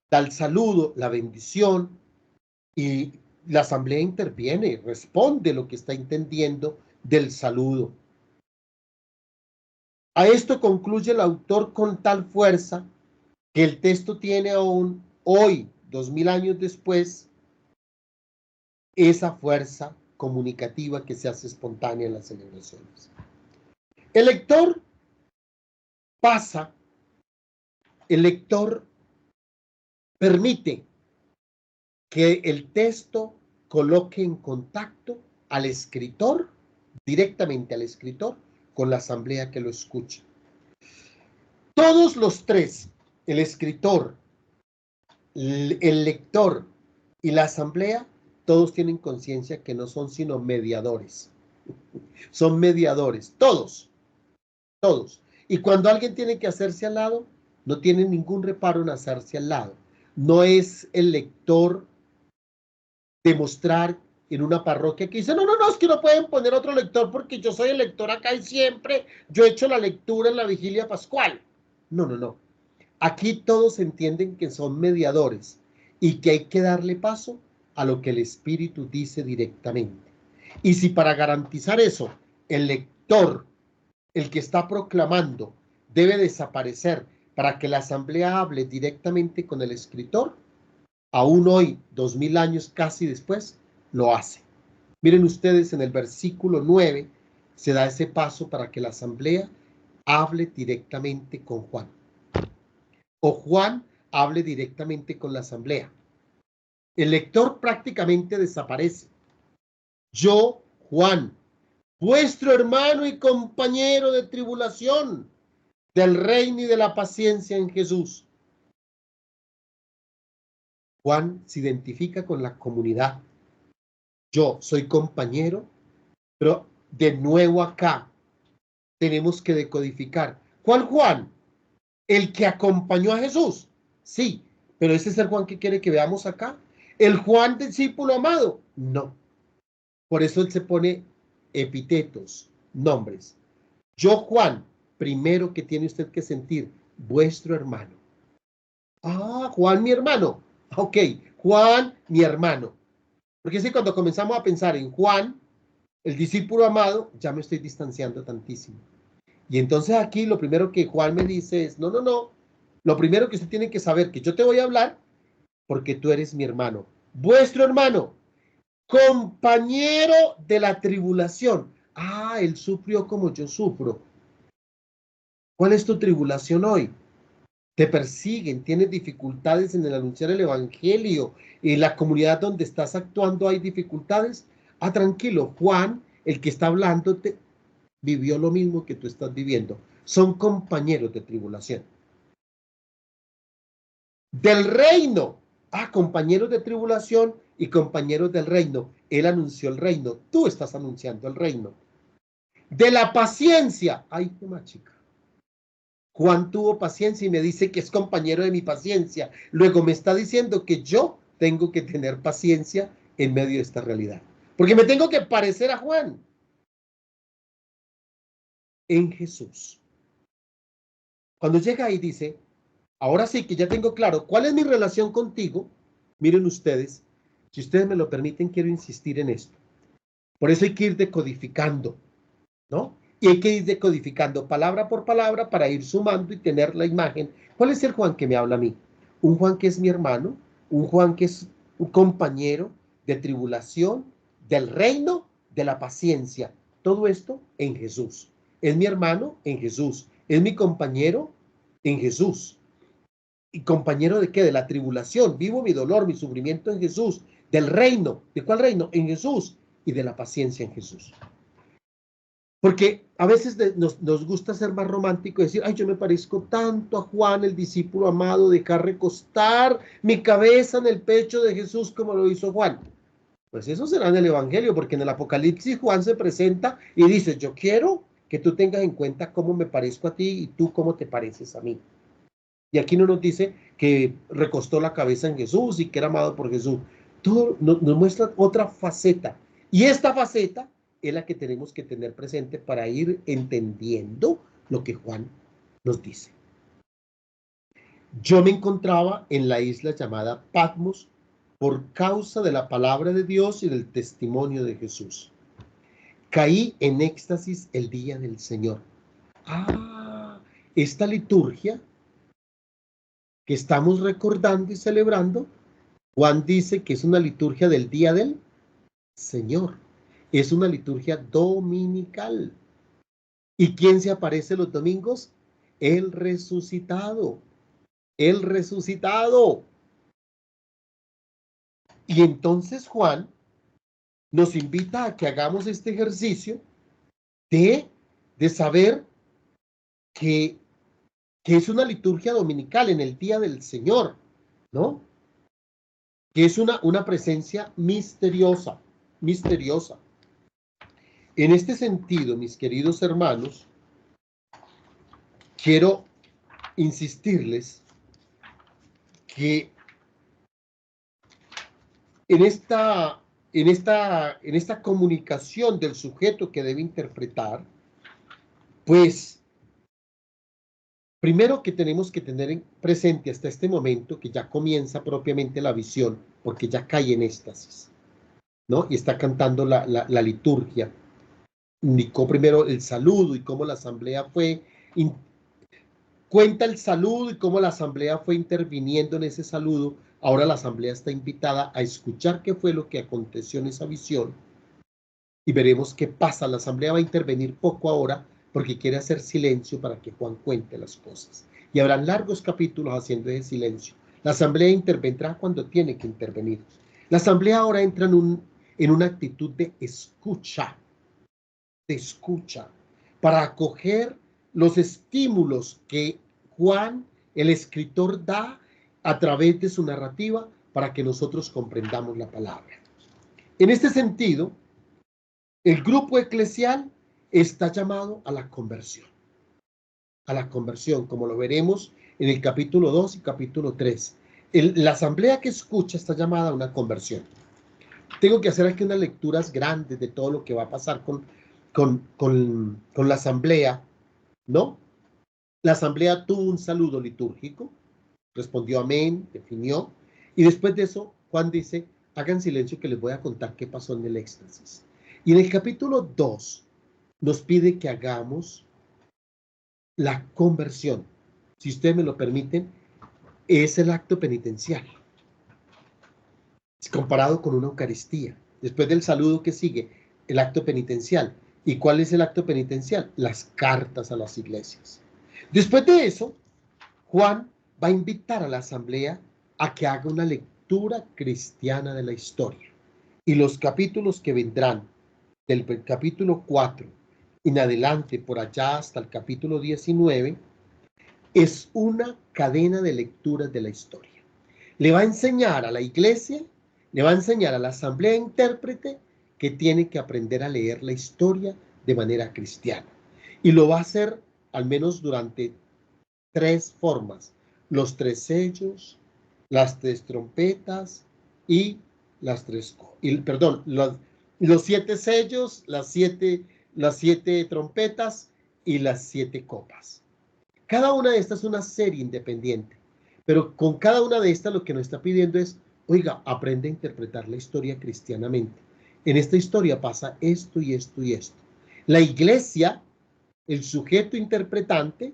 da el saludo, la bendición, y la asamblea interviene, responde lo que está entendiendo del saludo. A esto concluye el autor con tal fuerza que el texto tiene aún hoy, 2000 años después, esa fuerza comunicativa que se hace espontánea en las celebraciones. El lector pasa, el lector permite que el texto coloque en contacto al escritor, directamente al escritor, con la asamblea que lo escucha. Todos los tres, el escritor, el lector y la asamblea, todos tienen conciencia que no son sino mediadores. Son mediadores, todos. Y cuando alguien tiene que hacerse al lado, no tiene ningún reparo en hacerse al lado. No es el lector demostrar en una parroquia que dice, no, es que no pueden poner otro lector porque yo soy el lector acá y siempre yo he hecho la lectura en la vigilia pascual. No. Aquí todos entienden que son mediadores y que hay que darle paso a lo que el Espíritu dice directamente. Y si para garantizar eso, el lector, el que está proclamando, debe desaparecer para que la asamblea hable directamente con el escritor, aún hoy, 2000 años casi después, lo hace. Miren ustedes, en el versículo 9 se da ese paso para que la asamblea hable directamente con Juan. O Juan hable directamente con la asamblea. El lector prácticamente desaparece. Yo, Juan, vuestro hermano y compañero de tribulación, del reino y de la paciencia en Jesús. Juan se identifica con la comunidad. Yo soy compañero, pero de nuevo acá tenemos que decodificar. ¿Cuál Juan? El que acompañó a Jesús. Sí, pero ese es el Juan que quiere que veamos acá. ¿El Juan discípulo amado? No. Por eso él se pone epítetos, nombres. Yo, Juan, primero que tiene usted que sentir, vuestro hermano. Ah, Juan, mi hermano. Ok, Juan, mi hermano. Porque si cuando comenzamos a pensar en Juan, el discípulo amado, ya me estoy distanciando tantísimo. Y entonces aquí lo primero que Juan me dice es, no. Lo primero que usted tiene que saber que yo te voy a hablar porque tú eres mi hermano. Vuestro hermano, compañero de la tribulación. Ah, él sufrió como yo sufro. ¿Cuál es tu tribulación hoy? Te persiguen, tienes dificultades en el anunciar el evangelio, en la comunidad donde estás actuando hay dificultades. Ah, tranquilo, Juan, el que está hablándote, vivió lo mismo que tú estás viviendo. Son compañeros de tribulación. Del reino. Ah, compañeros de tribulación y compañeros del reino. Él anunció el reino. Tú estás anunciando el reino. De la paciencia. Ay, toma, chica. Juan tuvo paciencia y me dice que es compañero de mi paciencia. Luego me está diciendo que yo tengo que tener paciencia en medio de esta realidad. Porque me tengo que parecer a Juan. En Jesús. Cuando llega ahí dice, ahora sí que ya tengo claro cuál es mi relación contigo. Miren ustedes, si ustedes me lo permiten, quiero insistir en esto. Por eso hay que ir decodificando, ¿no? Y hay que ir decodificando palabra por palabra para ir sumando y tener la imagen. ¿Cuál es el Juan que me habla a mí? Un Juan que es mi hermano, un Juan que es un compañero de tribulación, del reino, de la paciencia. Todo esto en Jesús. Es mi hermano en Jesús. Es mi compañero en Jesús. ¿Y compañero de qué? De la tribulación. Vivo mi dolor, mi sufrimiento en Jesús. Del reino. ¿De cuál reino? En Jesús. Y de la paciencia en Jesús. Porque a veces nos gusta ser más romántico y decir, ay, yo me parezco tanto a Juan, el discípulo amado, dejar recostar mi cabeza en el pecho de Jesús como lo hizo Juan. Pues eso será en el Evangelio, porque en el Apocalipsis Juan se presenta y dice, yo quiero que tú tengas en cuenta cómo me parezco a ti y tú cómo te pareces a mí. Y aquí no nos dice que recostó la cabeza en Jesús y que era amado por Jesús. Todo nos muestra otra faceta. Y esta faceta es la que tenemos que tener presente para ir entendiendo lo que Juan nos dice. Yo me encontraba en la isla llamada Patmos por causa de la palabra de Dios y del testimonio de Jesús. Caí en éxtasis el día del Señor. Ah, esta liturgia que estamos recordando y celebrando, Juan dice que es una liturgia del día del Señor. Es una liturgia dominical. ¿Y quién se aparece los domingos? El resucitado. El resucitado. Y entonces Juan nos invita a que hagamos este ejercicio de saber que es una liturgia dominical en el día del Señor, ¿no? Que es una presencia misteriosa. En este sentido, mis queridos hermanos, quiero insistirles que en esta comunicación del sujeto que debe interpretar, pues primero que tenemos que tener presente hasta este momento que ya comienza propiamente la visión, porque ya cae en éxtasis, ¿no? Y está cantando la liturgia. Indicó primero el saludo y cómo la asamblea cuenta el saludo y cómo la asamblea fue interviniendo en ese saludo. Ahora la asamblea está invitada a escuchar qué fue lo que aconteció en esa visión y veremos qué pasa. La asamblea va a intervenir poco ahora porque quiere hacer silencio para que Juan cuente las cosas. Y habrán largos capítulos haciendo ese silencio. La asamblea intervendrá cuando tiene que intervenir. La asamblea ahora entra en una actitud de escucha, para acoger los estímulos que Juan, el escritor, da a través de su narrativa para que nosotros comprendamos la palabra. En este sentido, el grupo eclesial está llamado a la conversión. A la conversión, como lo veremos en el capítulo 2 y capítulo 3. La asamblea que escucha está llamada a una conversión. Tengo que hacer aquí unas lecturas grandes de todo lo que va a pasar con la asamblea, ¿no? La asamblea tuvo un saludo litúrgico, respondió amén, definió, y después de eso Juan dice, hagan silencio que les voy a contar qué pasó en el éxtasis. Y en el capítulo 2 nos pide que hagamos la conversión. Si ustedes me lo permiten, es el acto penitencial, comparado con una Eucaristía. Después del saludo que sigue, el acto penitencial. ¿Y cuál es el acto penitencial? Las cartas a las iglesias. Después de eso, Juan va a invitar a la asamblea a que haga una lectura cristiana de la historia. Y los capítulos que vendrán, del capítulo 4 en adelante, por allá hasta el capítulo 19, es una cadena de lecturas de la historia. Le va a enseñar a la iglesia, le va a enseñar a la asamblea intérprete que tiene que aprender a leer la historia de manera cristiana. Y lo va a hacer al menos durante 3 formas: los 3 sellos, las 3 trompetas y las 3, perdón, los 7 sellos, las 7 trompetas y las 7 copas. Cada una de estas es una serie independiente, pero con cada una de estas lo que nos está pidiendo es, oiga, aprende a interpretar la historia cristianamente. En esta historia pasa esto y esto y esto. La iglesia, el sujeto interpretante,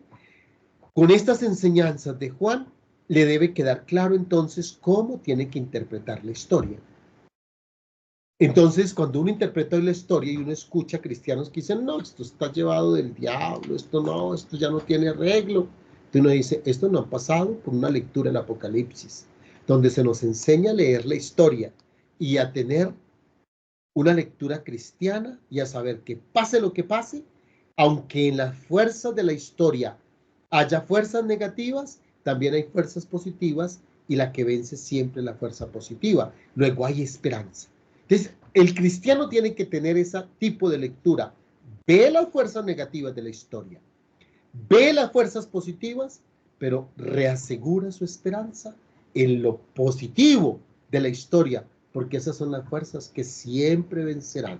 con estas enseñanzas de Juan, le debe quedar claro entonces cómo tiene que interpretar la historia. Entonces, cuando uno interpreta la historia y uno escucha a cristianos que dicen, no, esto está llevado del diablo, esto ya no tiene arreglo, entonces uno dice, esto no ha pasado por una lectura del Apocalipsis, donde se nos enseña a leer la historia y a tener una lectura cristiana y a saber que pase lo que pase, aunque en las fuerzas de la historia haya fuerzas negativas, también hay fuerzas positivas y la que vence siempre es la fuerza positiva. Luego hay esperanza. Entonces, el cristiano tiene que tener ese tipo de lectura. Ve las fuerzas negativas de la historia, ve las fuerzas positivas, pero reasegura su esperanza en lo positivo de la historia, porque esas son las fuerzas que siempre vencerán.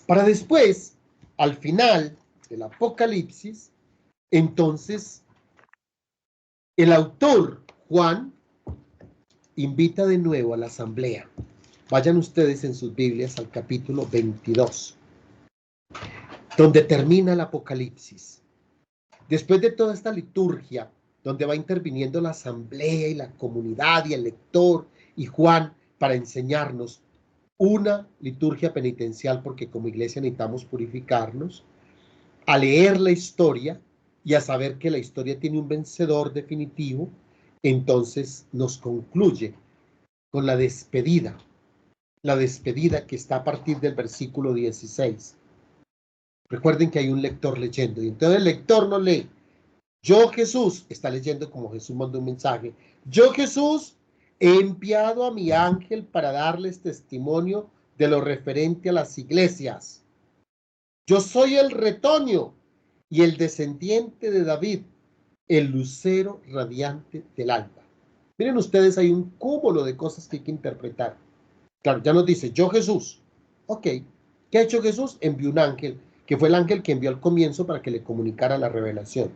Para después, al final del Apocalipsis, entonces, el autor, Juan, invita de nuevo a la asamblea. Vayan ustedes en sus Biblias al capítulo 22, donde termina el Apocalipsis. Después de toda esta liturgia, donde va interviniendo la asamblea y la comunidad y el lector y Juan para enseñarnos una liturgia penitencial, porque como iglesia necesitamos purificarnos, a leer la historia y a saber que la historia tiene un vencedor definitivo, entonces nos concluye con la despedida que está a partir del versículo 16. Recuerden que hay un lector leyendo, y entonces el lector no lee. Yo, Jesús, está leyendo como Jesús mandó un mensaje. Yo, Jesús, he enviado a mi ángel para darles testimonio de lo referente a las iglesias. Yo soy el retoño y el descendiente de David, el lucero radiante del alba. Miren ustedes, hay un cúmulo de cosas que hay que interpretar. Claro, ya nos dice, yo Jesús. Ok, ¿qué ha hecho Jesús? Envió un ángel, que fue el ángel que envió al comienzo para que le comunicara la revelación.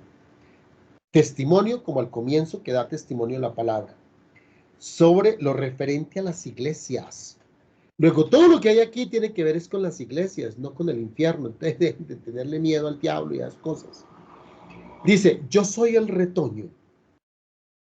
Testimonio, como al comienzo, que da testimonio de la palabra. Sobre lo referente a las iglesias. Luego, todo lo que hay aquí tiene que ver es con las iglesias, no con el infierno. Entonces, de tenerle miedo al diablo y a las cosas. Dice, yo soy el retoño.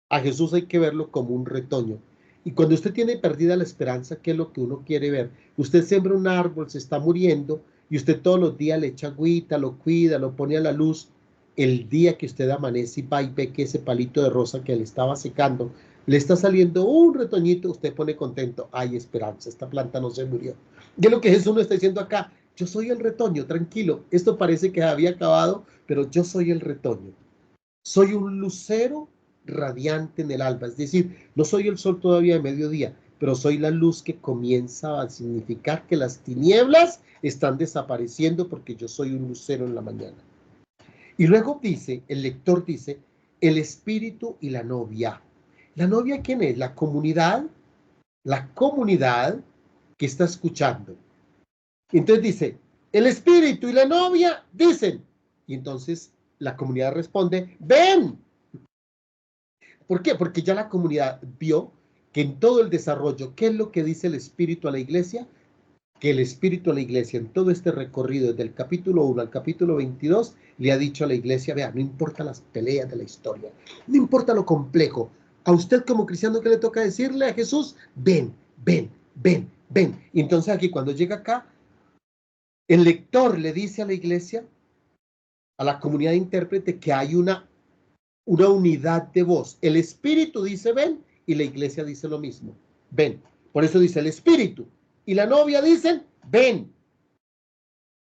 A Jesús hay que verlo como un retoño. Y cuando usted tiene perdida la esperanza, ¿qué es lo que uno quiere ver? Usted siembra un árbol, se está muriendo, y usted todos los días le echa agüita, lo cuida, lo pone a la luz. El día que usted amanece y va y ve que ese palito de rosa que le estaba secando, le está saliendo un retoñito, usted pone contento, hay esperanza, esta planta no se murió. Y es lo que Jesús nos está diciendo acá, yo soy el retoño, tranquilo, esto parece que había acabado, pero yo soy el retoño. Soy un lucero radiante en el alba, es decir, no soy el sol todavía de mediodía, pero soy la luz que comienza a significar que las tinieblas están desapareciendo porque yo soy un lucero en la mañana. Y luego dice, el lector dice, el espíritu y la novia. ¿La novia quién es? La comunidad que está escuchando. Entonces dice, el espíritu y la novia dicen, y entonces la comunidad responde, ven. ¿Por qué? Porque ya la comunidad vio que en todo el desarrollo, ¿qué es lo que dice el Espíritu a la iglesia? Que el Espíritu a la iglesia en todo este recorrido, desde el capítulo 1 al capítulo 22, le ha dicho a la iglesia, vea, no importa las peleas de la historia, no importa lo complejo, a usted como cristiano, ¿qué le toca decirle a Jesús? Ven, ven, ven, ven. Y entonces aquí cuando llega acá, el lector le dice a la iglesia, a la comunidad de intérprete, que hay una unidad de voz. El Espíritu dice ven y la iglesia dice lo mismo. Ven. Por eso dice el Espíritu. Y la novia dicen ven.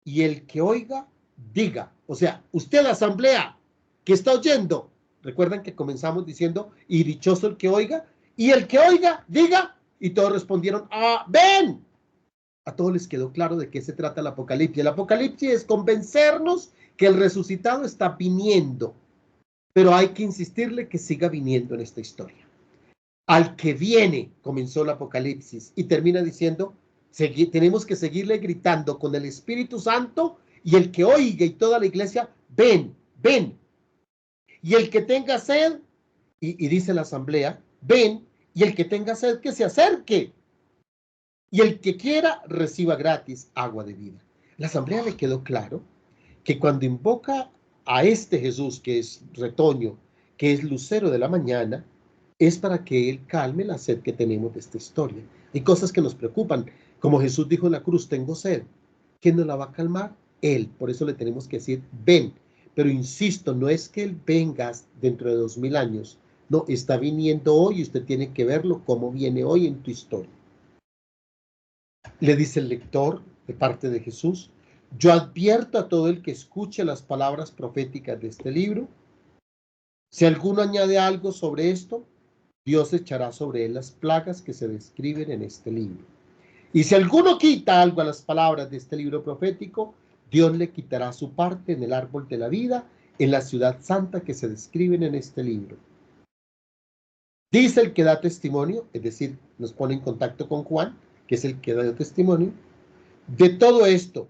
Y el que oiga, diga. O sea, usted la asamblea que está oyendo. Recuerdan que comenzamos diciendo y dichoso el que oiga. Y el que oiga, diga. Y todos respondieron, ven. A todos les quedó claro de qué se trata el Apocalipsis. El Apocalipsis es convencernos que el resucitado está viniendo. Pero hay que insistirle que siga viniendo en esta historia. Al que viene, comenzó el Apocalipsis y termina diciendo, tenemos que seguirle gritando con el Espíritu Santo y el que oiga y toda la iglesia, ven, ven. Y el que tenga sed, y dice la asamblea, ven, y el que tenga sed que se acerque. Y el que quiera reciba gratis agua de vida. La asamblea le quedó claro que cuando invoca a este Jesús, que es retoño, que es lucero de la mañana, es para que Él calme la sed que tenemos de esta historia. Hay cosas que nos preocupan, como Jesús dijo en la cruz, tengo sed. ¿Quién nos la va a calmar? Él. Por eso le tenemos que decir, ven. Pero insisto, no es que Él venga dentro de 2000 años. No, está viniendo hoy y usted tiene que verlo como viene hoy en tu historia. Le dice el lector de parte de Jesús, yo advierto a todo el que escuche las palabras proféticas de este libro. Si alguno añade algo sobre esto, Dios echará sobre él las plagas que se describen en este libro. Y si alguno quita algo a las palabras de este libro profético, Dios le quitará su parte en el árbol de la vida, en la ciudad santa que se describen en este libro. Dice el que da testimonio, es decir, nos pone en contacto con Juan, que es el que da el testimonio, de todo esto.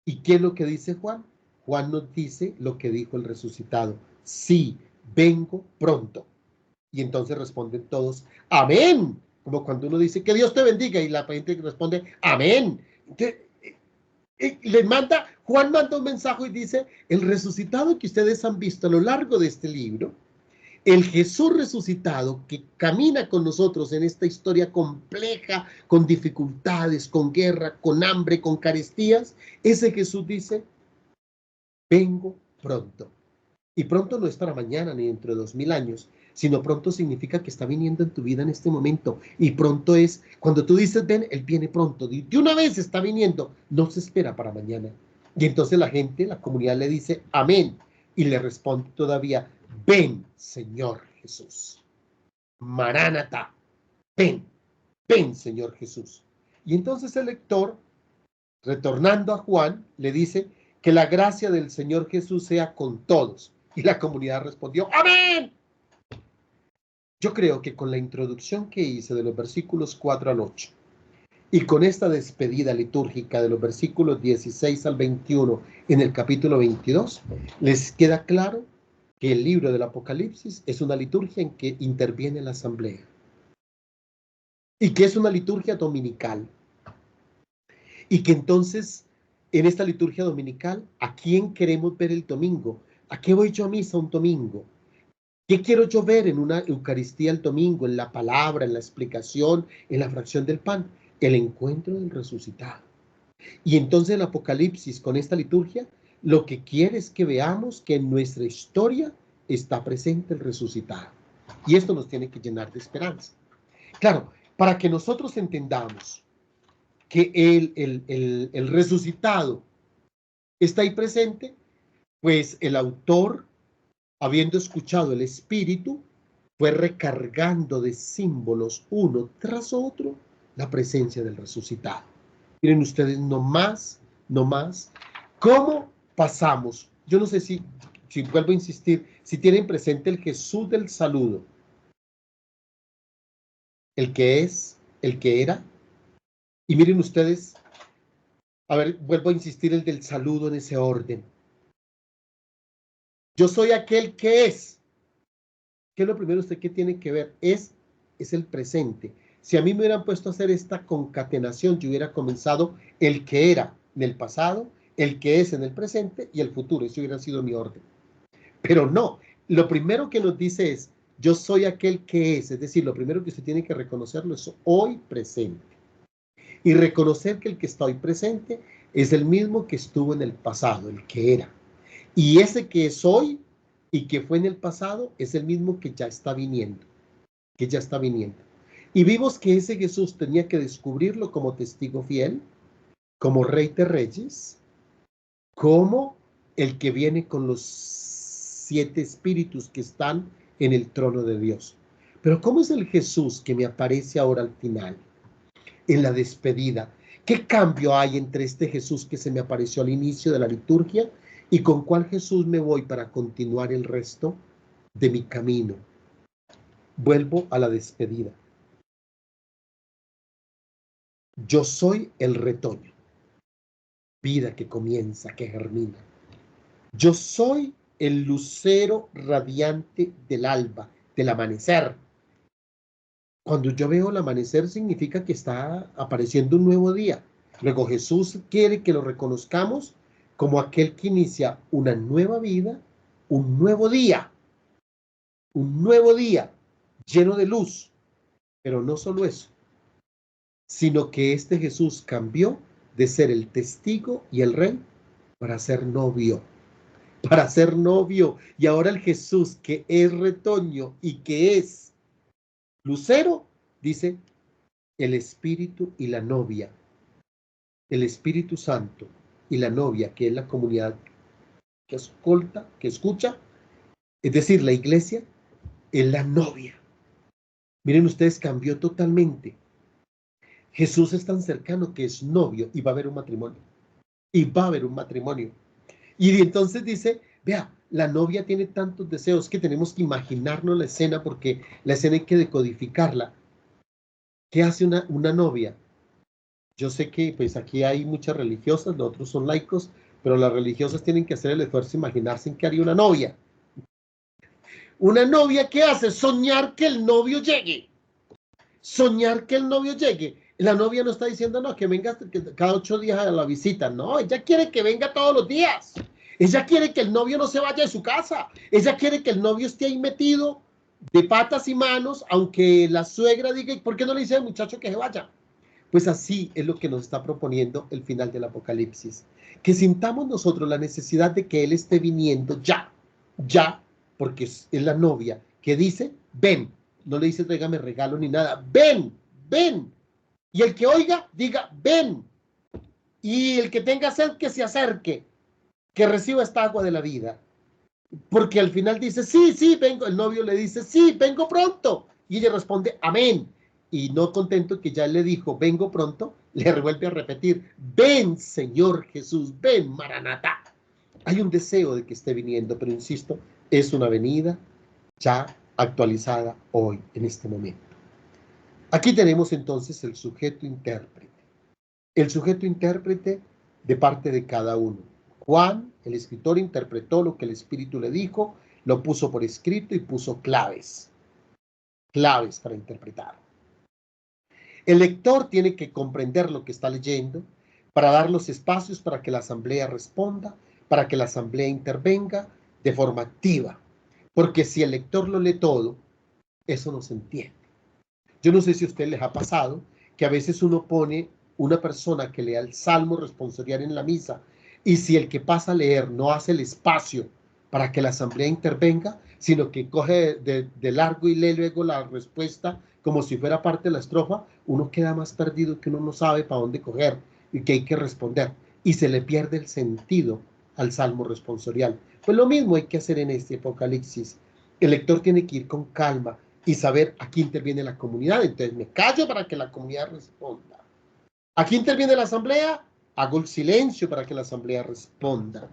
¿Y qué es lo que dice Juan? Juan nos dice lo que dijo el resucitado. Sí, vengo pronto. Y entonces responden todos, amén. Como cuando uno dice, que Dios te bendiga, y la gente responde, amén. Entonces, Juan manda un mensaje y dice, el resucitado que ustedes han visto a lo largo de este libro, el Jesús resucitado que camina con nosotros en esta historia compleja, con dificultades, con guerra, con hambre, con carestías, ese Jesús dice, vengo pronto. Y pronto no es para mañana ni dentro de 2000 años, sino pronto significa que está viniendo en tu vida en este momento. Y pronto es, cuando tú dices ven, Él viene pronto. De una vez está viniendo, no se espera para mañana. Y entonces la gente, la comunidad le dice amén. Y le responde todavía, ven, Señor Jesús. Maránata, ven, ven, Señor Jesús. Y entonces el lector, retornando a Juan, le dice que la gracia del Señor Jesús sea con todos. Y la comunidad respondió, amén. Yo creo que con la introducción que hice de los versículos 4 al 8 y con esta despedida litúrgica de los versículos 16 al 21 en el capítulo 22, les queda claro que el libro del Apocalipsis es una liturgia en que interviene la asamblea y que es una liturgia dominical. Y que entonces, en esta liturgia dominical, ¿a quién queremos ver el domingo? ¿A qué voy yo a misa un domingo? ¿Qué quiero yo ver en una Eucaristía el domingo, en la palabra, en la explicación, en la fracción del pan? El encuentro del resucitado. Y entonces el Apocalipsis, con esta liturgia, lo que quiere es que veamos que en nuestra historia está presente el resucitado. Y esto nos tiene que llenar de esperanza. Claro, para que nosotros entendamos que el resucitado está ahí presente, pues el autor, habiendo escuchado el Espíritu, fue recargando de símbolos uno tras otro la presencia del resucitado. Miren ustedes, no más, ¿cómo pasamos? Yo no sé si vuelvo a insistir, si tienen presente el Jesús del saludo, el que es, el que era, y miren ustedes, a ver, vuelvo a insistir el del saludo en ese orden. Yo soy aquel que es. ¿Qué es lo primero usted que tiene que ver? Es el presente. Si a mí me hubieran puesto a hacer esta concatenación, yo hubiera comenzado el que era en el pasado, el que es en el presente y el futuro. Eso hubiera sido mi orden. Pero no, lo primero que nos dice es, yo soy aquel que es decir, lo primero que usted tiene que reconocerlo es hoy presente. Y reconocer que el que está hoy presente es el mismo que estuvo en el pasado, el que era. Y ese que es hoy y que fue en el pasado es el mismo que ya está viniendo. Y vimos que ese Jesús tenía que descubrirlo como testigo fiel, como Rey de Reyes, como el que viene con los 7 espíritus que están en el trono de Dios. Pero ¿cómo es el Jesús que me aparece ahora al final, en la despedida? ¿Qué cambio hay entre este Jesús que se me apareció al inicio de la liturgia y con cuál Jesús me voy para continuar el resto de mi camino? Vuelvo a la despedida. Yo soy el retoño, vida que comienza, que germina. Yo soy el lucero radiante del alba, del amanecer. Cuando yo veo el amanecer significa que está apareciendo un nuevo día. Luego Jesús quiere que lo reconozcamos como aquel que inicia una nueva vida, un nuevo día lleno de luz. Pero no solo eso, sino que este Jesús cambió de ser el testigo y el rey para ser novio. Y ahora el Jesús que es retoño y que es lucero, dice el Espíritu y la novia, el Espíritu Santo y la novia, que es la comunidad que escucha, es decir, la iglesia, es la novia. Miren ustedes, cambió totalmente. Jesús es tan cercano que es novio y va a haber un matrimonio. Y entonces dice, vea, la novia tiene tantos deseos que tenemos que imaginarnos la escena porque la escena hay que decodificarla. ¿Qué hace una novia? Yo sé que pues aquí hay muchas religiosas, los otros son laicos, pero las religiosas tienen que hacer el esfuerzo de imaginarse en qué haría una novia. Una novia, ¿qué hace? Soñar que el novio llegue. La novia no está diciendo, no, que venga cada 8 días a la visita. No, ella quiere que venga todos los días. Ella quiere que el novio no se vaya de su casa. Ella quiere que el novio esté ahí metido de patas y manos, aunque la suegra diga, ¿por qué no le dice al muchacho que se vaya? Pues así es lo que nos está proponiendo el final del Apocalipsis. Que sintamos nosotros la necesidad de que Él esté viniendo ya, porque es la novia que dice, ven. No le dice, tráigame regalo ni nada. Ven. Y el que oiga, diga, ven. Y el que tenga sed, que se acerque, que reciba esta agua de la vida. Porque al final dice, sí, vengo. El novio le dice, sí, vengo pronto. Y ella responde, amén. Y no contento que ya le dijo, vengo pronto, le vuelve a repetir, ven, Señor Jesús, ven, Maranatá. Hay un deseo de que esté viniendo, pero insisto, es una venida ya actualizada hoy, en este momento. Aquí tenemos entonces el sujeto intérprete. El sujeto intérprete de parte de cada uno. Juan, el escritor, interpretó lo que el Espíritu le dijo, lo puso por escrito y puso claves para interpretar. El lector tiene que comprender lo que está leyendo para dar los espacios para que la asamblea responda, para que la asamblea intervenga de forma activa. Porque si el lector lo lee todo, eso no se entiende. Yo no sé si a ustedes les ha pasado que a veces uno pone una persona que lea el salmo responsorial en la misa y si el que pasa a leer no hace el espacio para que la asamblea intervenga, sino que coge de largo y lee luego la respuesta como si fuera parte de la estrofa, uno queda más perdido que uno no sabe para dónde coger y que hay que responder y se le pierde el sentido al salmo responsorial. Pues lo mismo hay que hacer en este Apocalipsis. El lector tiene que ir con calma y saber aquí interviene la comunidad. Entonces me callo para que la comunidad responda. Aquí interviene la asamblea, hago el silencio para que la asamblea responda.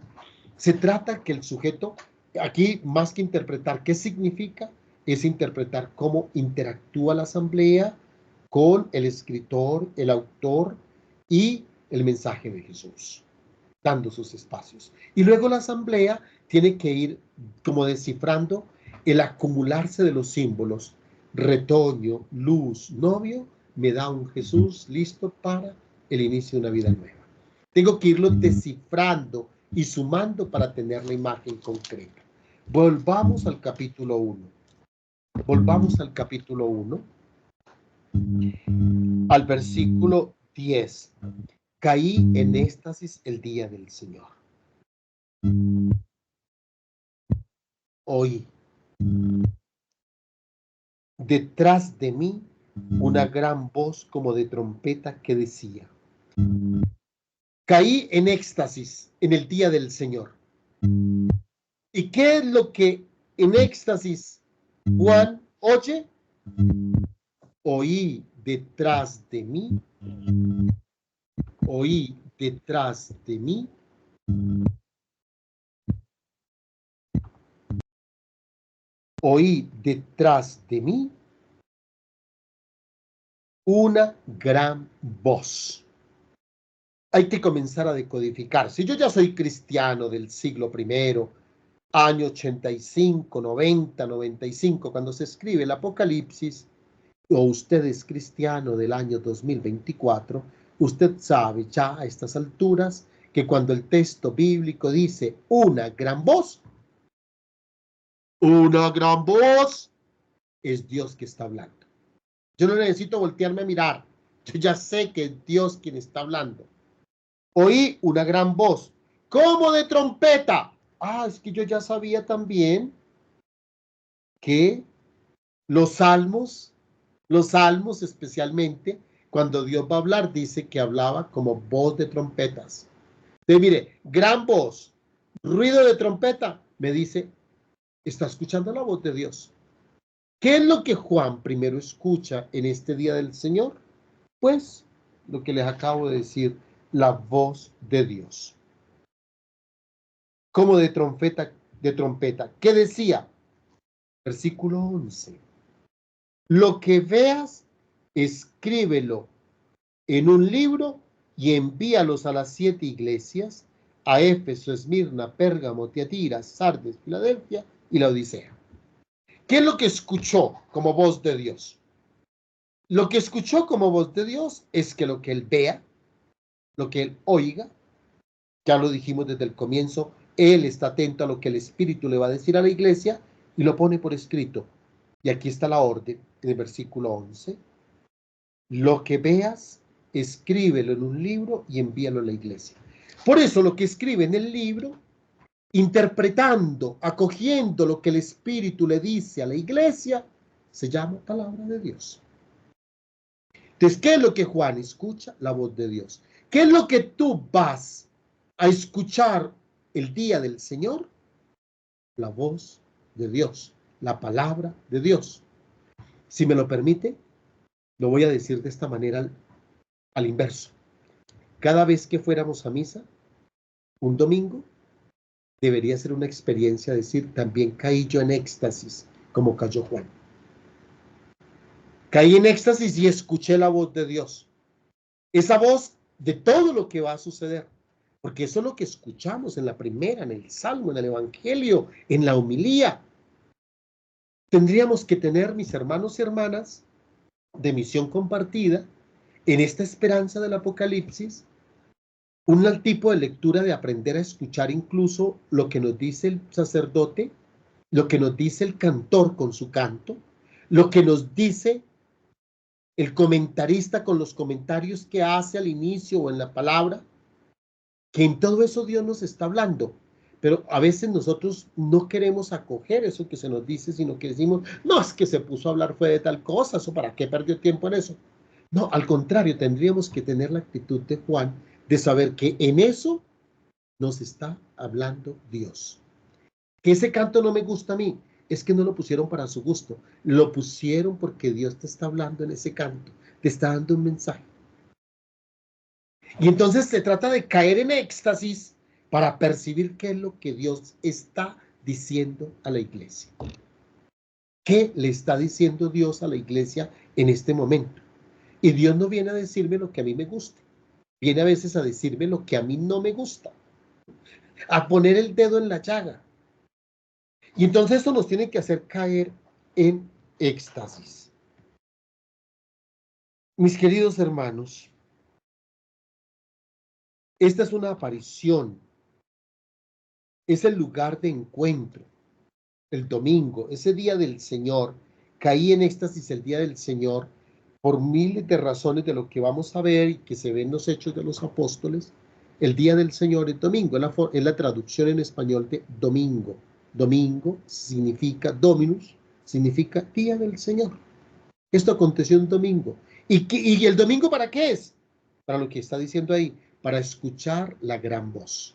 Se trata que el sujeto, aquí más que interpretar qué significa, es interpretar cómo interactúa la asamblea con el escritor, el autor y el mensaje de Jesús, dando sus espacios. Y luego la asamblea tiene que ir como descifrando el acumularse de los símbolos. Retoño, luz, novio, me da un Jesús listo para el inicio de una vida nueva. Tengo que irlo descifrando y sumando para tener la imagen concreta. Volvamos al capítulo 1. Volvamos al capítulo 1, al versículo 10. Caí en éxtasis el día del Señor. Oí detrás de mí una gran voz como de trompeta que decía: caí en éxtasis en el día del Señor. ¿Y qué es lo que en éxtasis Juan oye? Oí detrás de mí, oí detrás de mí oí detrás de mí una gran voz. Hay que comenzar a decodificar. Si yo ya soy cristiano del siglo I, año 85, 90, 95, cuando se escribe el Apocalipsis, o usted es cristiano del año 2024, usted sabe ya a estas alturas que cuando el texto bíblico dice una gran voz, es Dios que está hablando. Yo no necesito voltearme a mirar. Yo ya sé que es Dios quien está hablando. Oí una gran voz, como de trompeta. Es que yo ya sabía también que los salmos especialmente, cuando Dios va a hablar, dice que hablaba como voz de trompetas. Entonces, mire, gran voz, ruido de trompeta, me dice, está escuchando la voz de Dios. ¿Qué es lo que Juan primero escucha en este día del Señor? Pues lo que les acabo de decir, la voz de Dios. Como de trompeta. ¿Qué decía? Versículo 11. Lo que veas, escríbelo en un libro y envíalos a las 7 iglesias, a Éfeso, Esmirna, Pérgamo, Tiatira, Sardes, Filadelfia y la Odisea. ¿Qué es lo que escuchó como voz de Dios? Lo que escuchó como voz de Dios es que lo que él vea, lo que él oiga, ya lo dijimos desde el comienzo, él está atento a lo que el Espíritu le va a decir a la iglesia y lo pone por escrito. Y aquí está la orden en el versículo 11. Lo que veas, escríbelo en un libro y envíalo a la iglesia. Por eso lo que escribe en el libro, interpretando, acogiendo lo que el Espíritu le dice a la iglesia, se llama palabra de Dios. Entonces, ¿qué es lo que Juan escucha? La voz de Dios. ¿Qué es lo que tú vas a escuchar el día del Señor? La voz de Dios, la palabra de Dios. Si me lo permite, lo voy a decir de esta manera al inverso. Cada vez que fuéramos a misa, un domingo, debería ser una experiencia decir, también caí yo en éxtasis como cayó Juan. Caí en éxtasis y escuché la voz de Dios. Esa voz de todo lo que va a suceder. Porque eso es lo que escuchamos en la primera, en el Salmo, en el Evangelio, en la homilía. Tendríamos que tener, mis hermanos y hermanas, de misión compartida, en esta esperanza del Apocalipsis, un tipo de lectura de aprender a escuchar incluso lo que nos dice el sacerdote, lo que nos dice el cantor con su canto, lo que nos dice el comentarista con los comentarios que hace al inicio o en la palabra, que en todo eso Dios nos está hablando. Pero a veces nosotros no queremos acoger eso que se nos dice, sino que decimos, no, es que se puso a hablar fue de tal cosa, ¿eso para qué perdió tiempo en eso? No, al contrario, tendríamos que tener la actitud de Juan de saber que en eso nos está hablando Dios. Que ese canto no me gusta a mí, es que no lo pusieron para su gusto, lo pusieron porque Dios te está hablando en ese canto, te está dando un mensaje. Y entonces se trata de caer en éxtasis para percibir qué es lo que Dios está diciendo a la iglesia. ¿Qué le está diciendo Dios a la iglesia en este momento? Y Dios no viene a decirme lo que a mí me guste, viene a veces a decirme lo que a mí no me gusta, a poner el dedo en la llaga. Y entonces esto nos tiene que hacer caer en éxtasis. Mis queridos hermanos, esta es una aparición, es el lugar de encuentro, el domingo, ese día del Señor. Caí en éxtasis el día del Señor por miles de razones de lo que vamos a ver y que se ven en los Hechos de los Apóstoles. El día del Señor es domingo, es la traducción en español de domingo. Domingo significa Dominus, significa día del Señor. Esto aconteció un domingo. ¿Y el domingo para qué es? Para lo que está diciendo ahí, para escuchar la gran voz.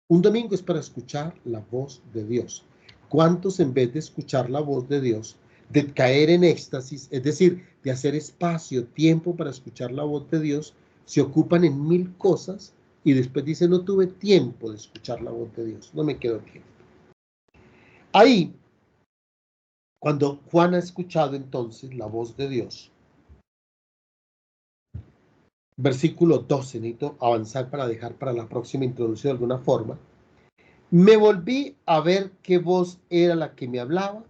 Un domingo es para escuchar la voz de Dios. ¿Cuántos en vez de escuchar la voz de Dios, de caer en éxtasis, es decir, de hacer espacio, tiempo para escuchar la voz de Dios, se ocupan en mil cosas y después dicen, no tuve tiempo de escuchar la voz de Dios, no me quedó tiempo? Ahí, cuando Juan ha escuchado entonces la voz de Dios, versículo 12, necesito avanzar para dejar para la próxima introducción de alguna forma. Me volví a ver qué voz era la que me hablaba.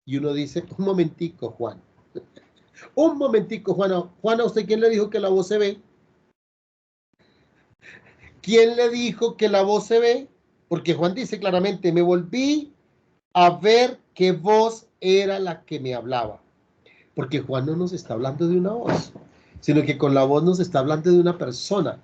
Y uno dice, un momentico, Juan. Un momentico, Juana. Juana, ¿usted quién le dijo que la voz se ve? ¿Quién le dijo que la voz se ve? Porque Juan dice claramente, me volví a ver qué voz era la que me hablaba. Porque Juan no nos está hablando de una voz, sino que con la voz nos está hablando de una persona.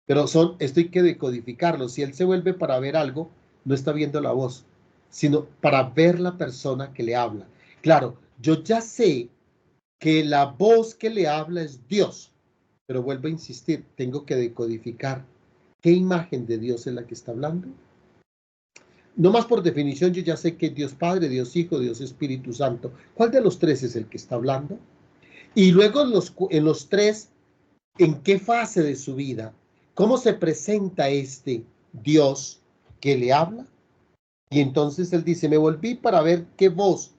Pero esto hay que decodificarlo. Si él se vuelve para ver algo, no está viendo la voz, sino para ver la persona que le habla. Claro, yo ya sé que la voz que le habla es Dios, pero vuelvo a insistir, tengo que decodificar qué imagen de Dios es la que está hablando. No más por definición, yo ya sé que Dios Padre, Dios Hijo, Dios Espíritu Santo. ¿Cuál de los tres es el que está hablando? Y luego en los tres, ¿en qué fase de su vida? ¿Cómo se presenta este Dios que le habla? Y entonces él dice, me volví para ver qué voz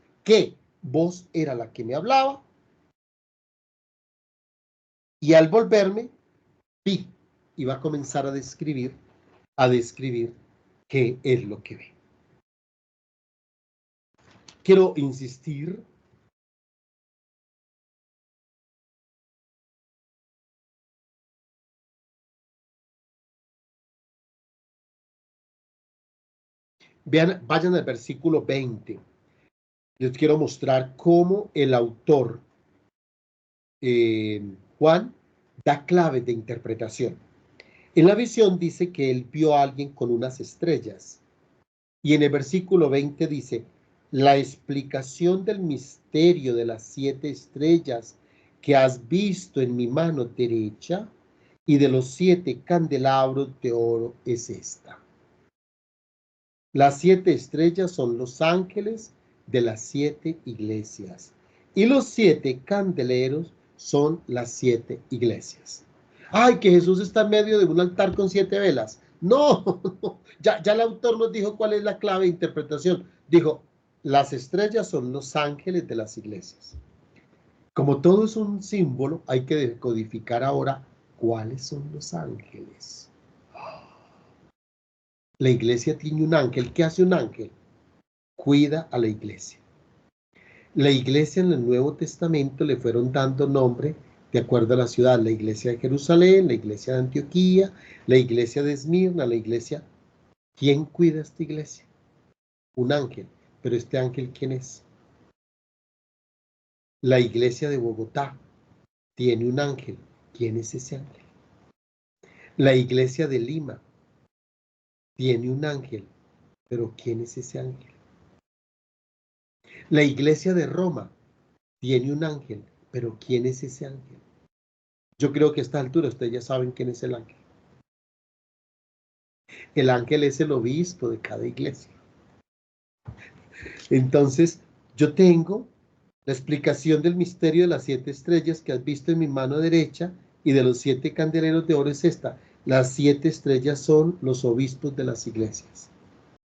era la que me hablaba. Y al volverme, vi, y va a comenzar a describir qué es lo que ve. Quiero insistir vayan al versículo 20. Les quiero mostrar cómo el autor, Juan, da claves de interpretación. En la visión dice que él vio a alguien con unas estrellas. Y en el versículo 20 dice, la explicación del misterio de las 7 estrellas que has visto en mi mano derecha y de los 7 candelabros de oro es esta. Las 7 estrellas son los ángeles de las 7 iglesias y los 7 candeleros son las 7 iglesias. ¡Ay, que Jesús está en medio de un altar con 7 velas! No, ya el autor nos dijo cuál es la clave de interpretación. Dijo, las estrellas son los ángeles de las iglesias. Como todo es un símbolo, hay que decodificar ahora cuáles son los ángeles. La iglesia tiene un ángel. ¿Qué hace un ángel? Cuida a la iglesia. La iglesia en el Nuevo Testamento le fueron dando nombre de acuerdo a la ciudad. La iglesia de Jerusalén, la iglesia de Antioquía, la iglesia de Esmirna, la iglesia. ¿Quién cuida esta iglesia? Un ángel. Pero este ángel, ¿quién es? La iglesia de Bogotá tiene un ángel. ¿Quién es ese ángel? La iglesia de Lima tiene un ángel. Pero ¿quién es ese ángel? La iglesia de Roma tiene un ángel. Pero ¿quién es ese ángel? Yo creo que a esta altura ustedes ya saben quién es el ángel. El ángel es el obispo de cada iglesia. Entonces, yo tengo la explicación del misterio de las 7 estrellas que has visto en mi mano derecha y de los 7 candeleros de oro es esta. Las 7 estrellas son los obispos de las iglesias.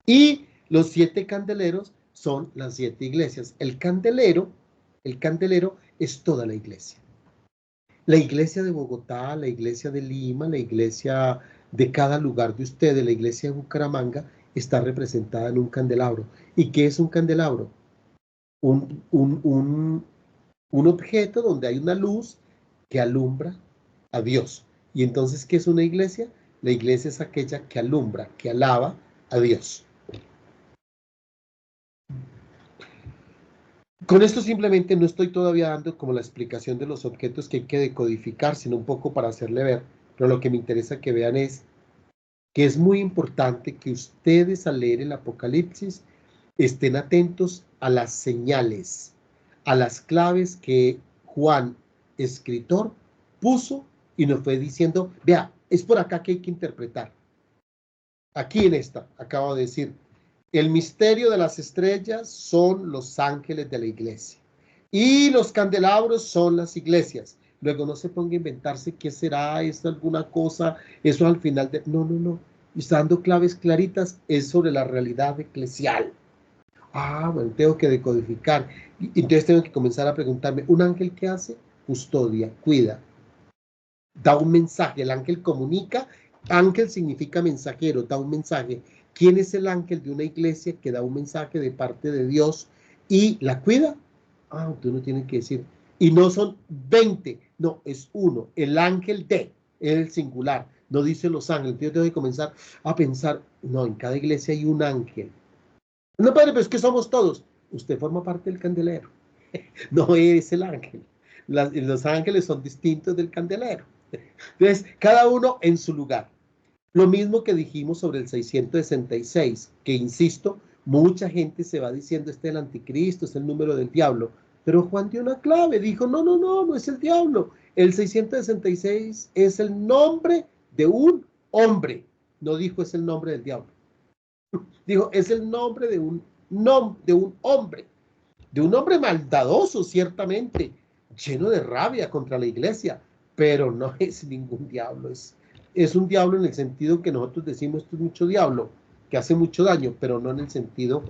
Y los 7 candeleros son las 7 iglesias. El candelero es toda la iglesia. La iglesia de Bogotá, la iglesia de Lima, la iglesia de cada lugar de ustedes, la iglesia de Bucaramanga, está representada en un candelabro. ¿Y qué es un candelabro? Un objeto donde hay una luz que alumbra a Dios. Y entonces, ¿qué es una iglesia? La iglesia es aquella que alumbra, que alaba a Dios. Con esto simplemente no estoy todavía dando como la explicación de los objetos que hay que decodificar, sino un poco para hacerle ver. Pero lo que me interesa que vean es que es muy importante que ustedes al leer el Apocalipsis estén atentos a las señales, a las claves que Juan, escritor, puso y nos fue diciendo, vea, es por acá que hay que interpretar. Aquí en esta, acabo de decir, el misterio de las estrellas son los ángeles de la iglesia y los candelabros son las iglesias. Luego no se ponga a inventarse qué será, es alguna cosa, eso al final de... No, no, no. Está dando claves claritas, es sobre la realidad eclesial. Ah, bueno, tengo que decodificar. Y entonces tengo que comenzar a preguntarme, ¿un ángel qué hace? Custodia, cuida, da un mensaje. El ángel comunica. Ángel significa mensajero, da un mensaje. ¿Quién es el ángel de una iglesia que da un mensaje de parte de Dios y la cuida? Ah, usted no tiene que decir. Y no son 20, no, es uno. El ángel de, es el singular. No dice los ángeles. Entonces yo tengo que comenzar a pensar, no, en cada iglesia hay un ángel. No, padre, pero es que somos todos. Usted forma parte del candelero. No es el ángel. Los ángeles son distintos del candelero. Entonces, cada uno en su lugar. Lo mismo que dijimos sobre el 666, que insisto, mucha gente se va diciendo, este es el anticristo, es el número del diablo. Pero Juan dio una clave, dijo, no, no, no, no es el diablo. El 666 es el nombre de un hombre. No dijo es el nombre del diablo. Dijo, es el nombre de un hombre. De un hombre maldadoso, ciertamente, lleno de rabia contra la iglesia, pero no es ningún diablo, es un diablo en el sentido que nosotros decimos esto es mucho diablo, que hace mucho daño, pero no en el sentido,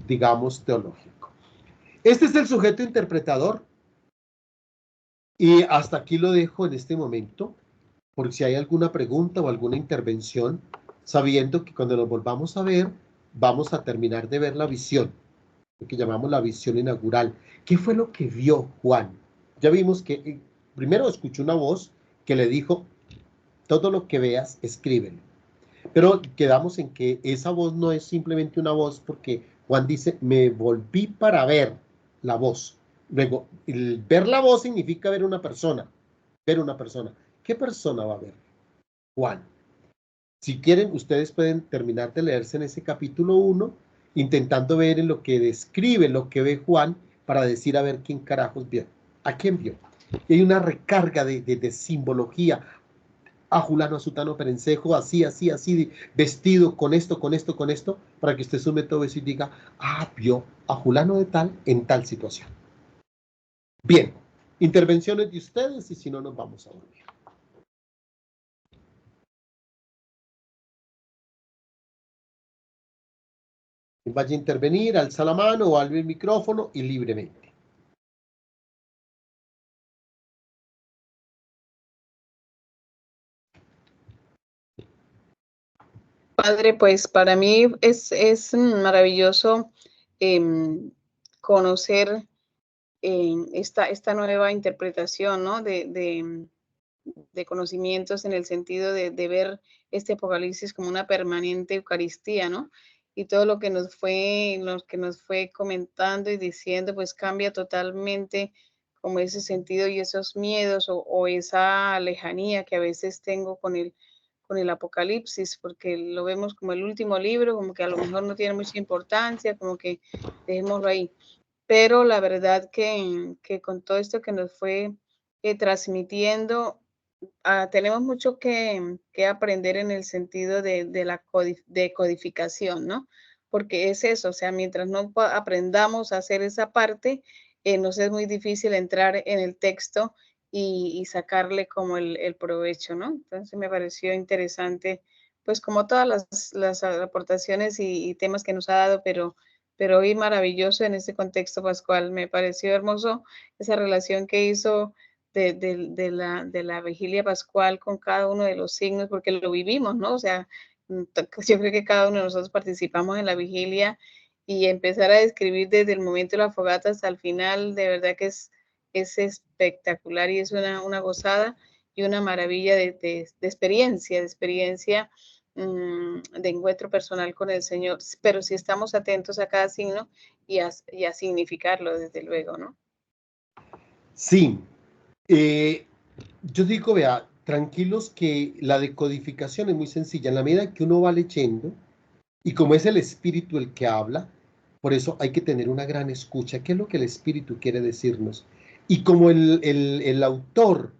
digamos, teológico. Este es el sujeto interpretador, y hasta aquí lo dejo en este momento, por si hay alguna pregunta o alguna intervención, sabiendo que cuando nos volvamos a ver, vamos a terminar de ver la visión, lo que llamamos la visión inaugural. ¿Qué fue lo que vio Juan? Ya vimos que primero escuchó una voz que le dijo, todo lo que veas, escríbelo. Pero quedamos en que esa voz no es simplemente una voz porque Juan dice, me volví para ver la voz. Luego, el ver la voz significa ver una persona. Ver una persona. ¿Qué persona va a ver? Juan. Si quieren, ustedes pueden terminar de leerse en ese capítulo 1, intentando ver en lo que describe, lo que ve Juan, para decir a ver quién carajos vio. ¿A quién vio? Y hay una recarga de simbología. A Julano, a Sutano, Perencejo, así, así, así, vestido con esto, con esto, con esto, para que usted sume todo eso y diga, ah, vio a Julano de tal en tal situación. Bien, intervenciones de ustedes y si no nos vamos a dormir. Vaya a intervenir, alza la mano o abre el micrófono y libremente. Padre, pues para mí es maravilloso conocer esta nueva interpretación, ¿no? de conocimientos en el sentido de ver este Apocalipsis como una permanente Eucaristía, ¿no? Y todo lo que nos fue comentando y diciendo, pues cambia totalmente como ese sentido y esos miedos o esa lejanía que a veces tengo con el Apocalipsis, porque lo vemos como el último libro, como que a lo mejor no tiene mucha importancia, como que dejémoslo ahí. Pero la verdad que con todo esto que nos fue transmitiendo, tenemos mucho que aprender en el sentido de la codificación, ¿no? Porque es eso, o sea, mientras no aprendamos a hacer esa parte, nos es muy difícil entrar en el texto y sacarle como el provecho, ¿no? Entonces me pareció interesante, pues como todas las aportaciones y temas que nos ha dado, pero hoy maravilloso en este contexto pascual. Me pareció hermoso esa relación que hizo de la vigilia pascual con cada uno de los signos, porque lo vivimos, ¿no? O sea, yo creo que cada uno de nosotros participamos en la vigilia y empezar a describir desde el momento de la fogata hasta el final, de verdad que es espectacular y es una gozada y una maravilla de experiencia de encuentro personal con el Señor, pero si estamos atentos a cada signo y a significarlo, desde luego, ¿no? Sí, yo digo, vea, tranquilos que la decodificación es muy sencilla. En la medida que uno va leyendo, y como es el Espíritu el que habla, por eso hay que tener una gran escucha. ¿Qué es lo que el Espíritu quiere decirnos? Y como el autor,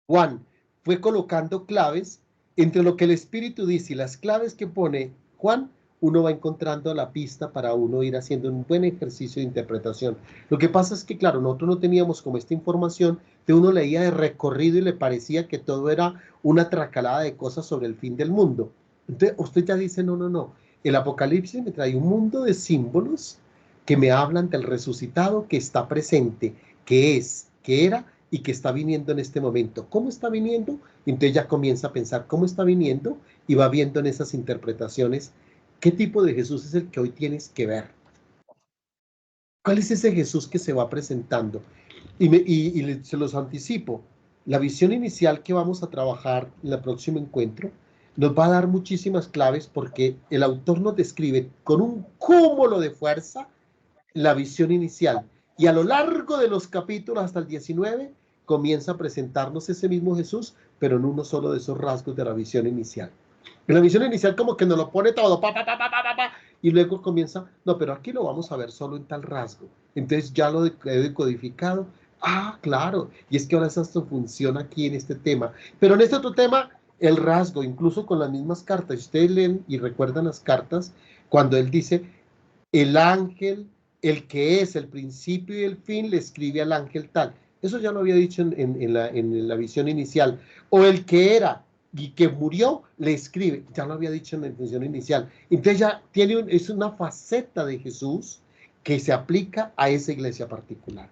Juan, fue colocando claves, entre lo que el Espíritu dice y las claves que pone Juan, uno va encontrando la pista para uno ir haciendo un buen ejercicio de interpretación. Lo que pasa es que, claro, nosotros no teníamos como esta información, de uno leía de recorrido y le parecía que todo era una tracalada de cosas sobre el fin del mundo. Entonces, usted ya dice, no, no, no. El Apocalipsis me trae un mundo de símbolos que me hablan del resucitado que está presente, que es, que era y que está viniendo en este momento. ¿Cómo está viniendo? Entonces ya comienza a pensar cómo está viniendo y va viendo en esas interpretaciones qué tipo de Jesús es el que hoy tienes que ver. ¿Cuál es ese Jesús que se va presentando? Se los anticipo. La visión inicial que vamos a trabajar en el próximo encuentro nos va a dar muchísimas claves porque el autor nos describe con un cúmulo de fuerza la visión inicial. Y a lo largo de los capítulos hasta el 19 comienza a presentarnos ese mismo Jesús, pero en uno solo de esos rasgos de la visión inicial. En la visión inicial como que nos lo pone todo, y luego comienza, no, pero aquí lo vamos a ver solo en tal rasgo. Entonces ya lo he decodificado. Ah, claro, y es que ahora esto funciona aquí en este tema. Pero en este otro tema, el rasgo, incluso con las mismas cartas, si ustedes leen y recuerdan las cartas, cuando él dice, el ángel, el que es el principio y el fin, le escribe al ángel tal. Eso ya lo había dicho en la visión inicial. O el que era y que murió, le escribe. Ya lo había dicho en la visión inicial. Entonces ya es una faceta de Jesús que se aplica a esa iglesia particular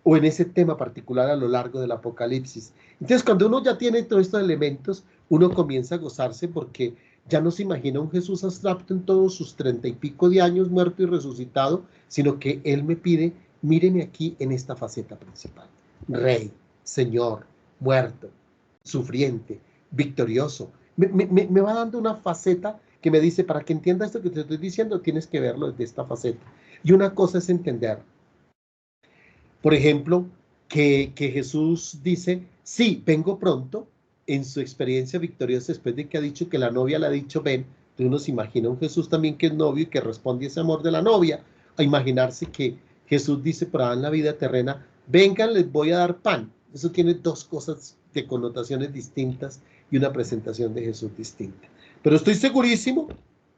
o en ese tema particular a lo largo del Apocalipsis. Entonces, cuando uno ya tiene todos estos elementos, uno comienza a gozarse porque ya no se imagina un Jesús abstracto en todos sus 30 y pico de años muerto y resucitado, sino que Él me pide, míreme aquí en esta faceta principal. Rey, Señor, muerto, sufriente, victorioso. Me va dando una faceta que me dice, para que entiendas esto que te estoy diciendo, tienes que verlo desde esta faceta. Y una cosa es entender, por ejemplo, que Jesús dice, sí, vengo pronto, en su experiencia victoriosa, después de que ha dicho que la novia le ha dicho, ven, uno se imagina un Jesús también que es novio y que responde ese amor de la novia, a imaginarse que Jesús dice por ahí en la vida terrena, vengan, les voy a dar pan. Eso tiene dos cosas de connotaciones distintas y una presentación de Jesús distinta. Pero estoy segurísimo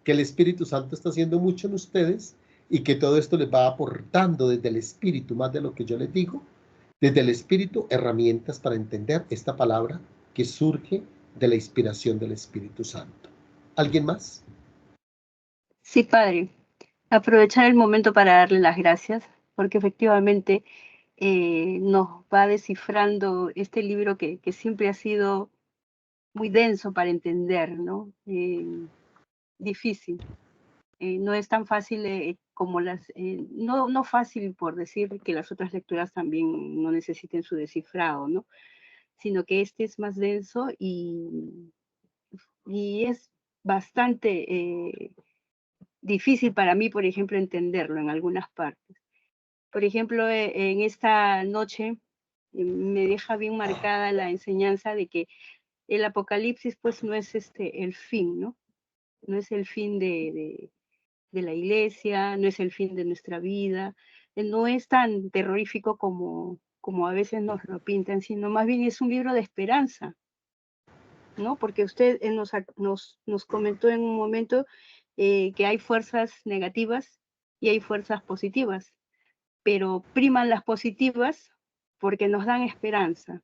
que el Espíritu Santo está haciendo mucho en ustedes y que todo esto les va aportando desde el Espíritu, más de lo que yo les digo, desde el Espíritu, herramientas para entender esta palabra que surge de la inspiración del Espíritu Santo. ¿Alguien más? Sí, padre. aprovechar el momento para darle las gracias, porque efectivamente nos va descifrando este libro que siempre ha sido muy denso para entender, ¿no? Difícil. No es tan fácil como no fácil por decir que las otras lecturas también no necesiten su descifrado, ¿no? Sino que este es más denso y es bastante difícil para mí, por ejemplo, entenderlo en algunas partes. Por ejemplo, en esta noche me deja bien marcada la enseñanza de que el Apocalipsis pues no es el fin, ¿no? No es el fin de la iglesia, no es el fin de nuestra vida, no es tan terrorífico como a veces nos lo pintan, sino más bien es un libro de esperanza, ¿no? Porque usted nos comentó en un momento que hay fuerzas negativas y hay fuerzas positivas, pero priman las positivas porque nos dan esperanza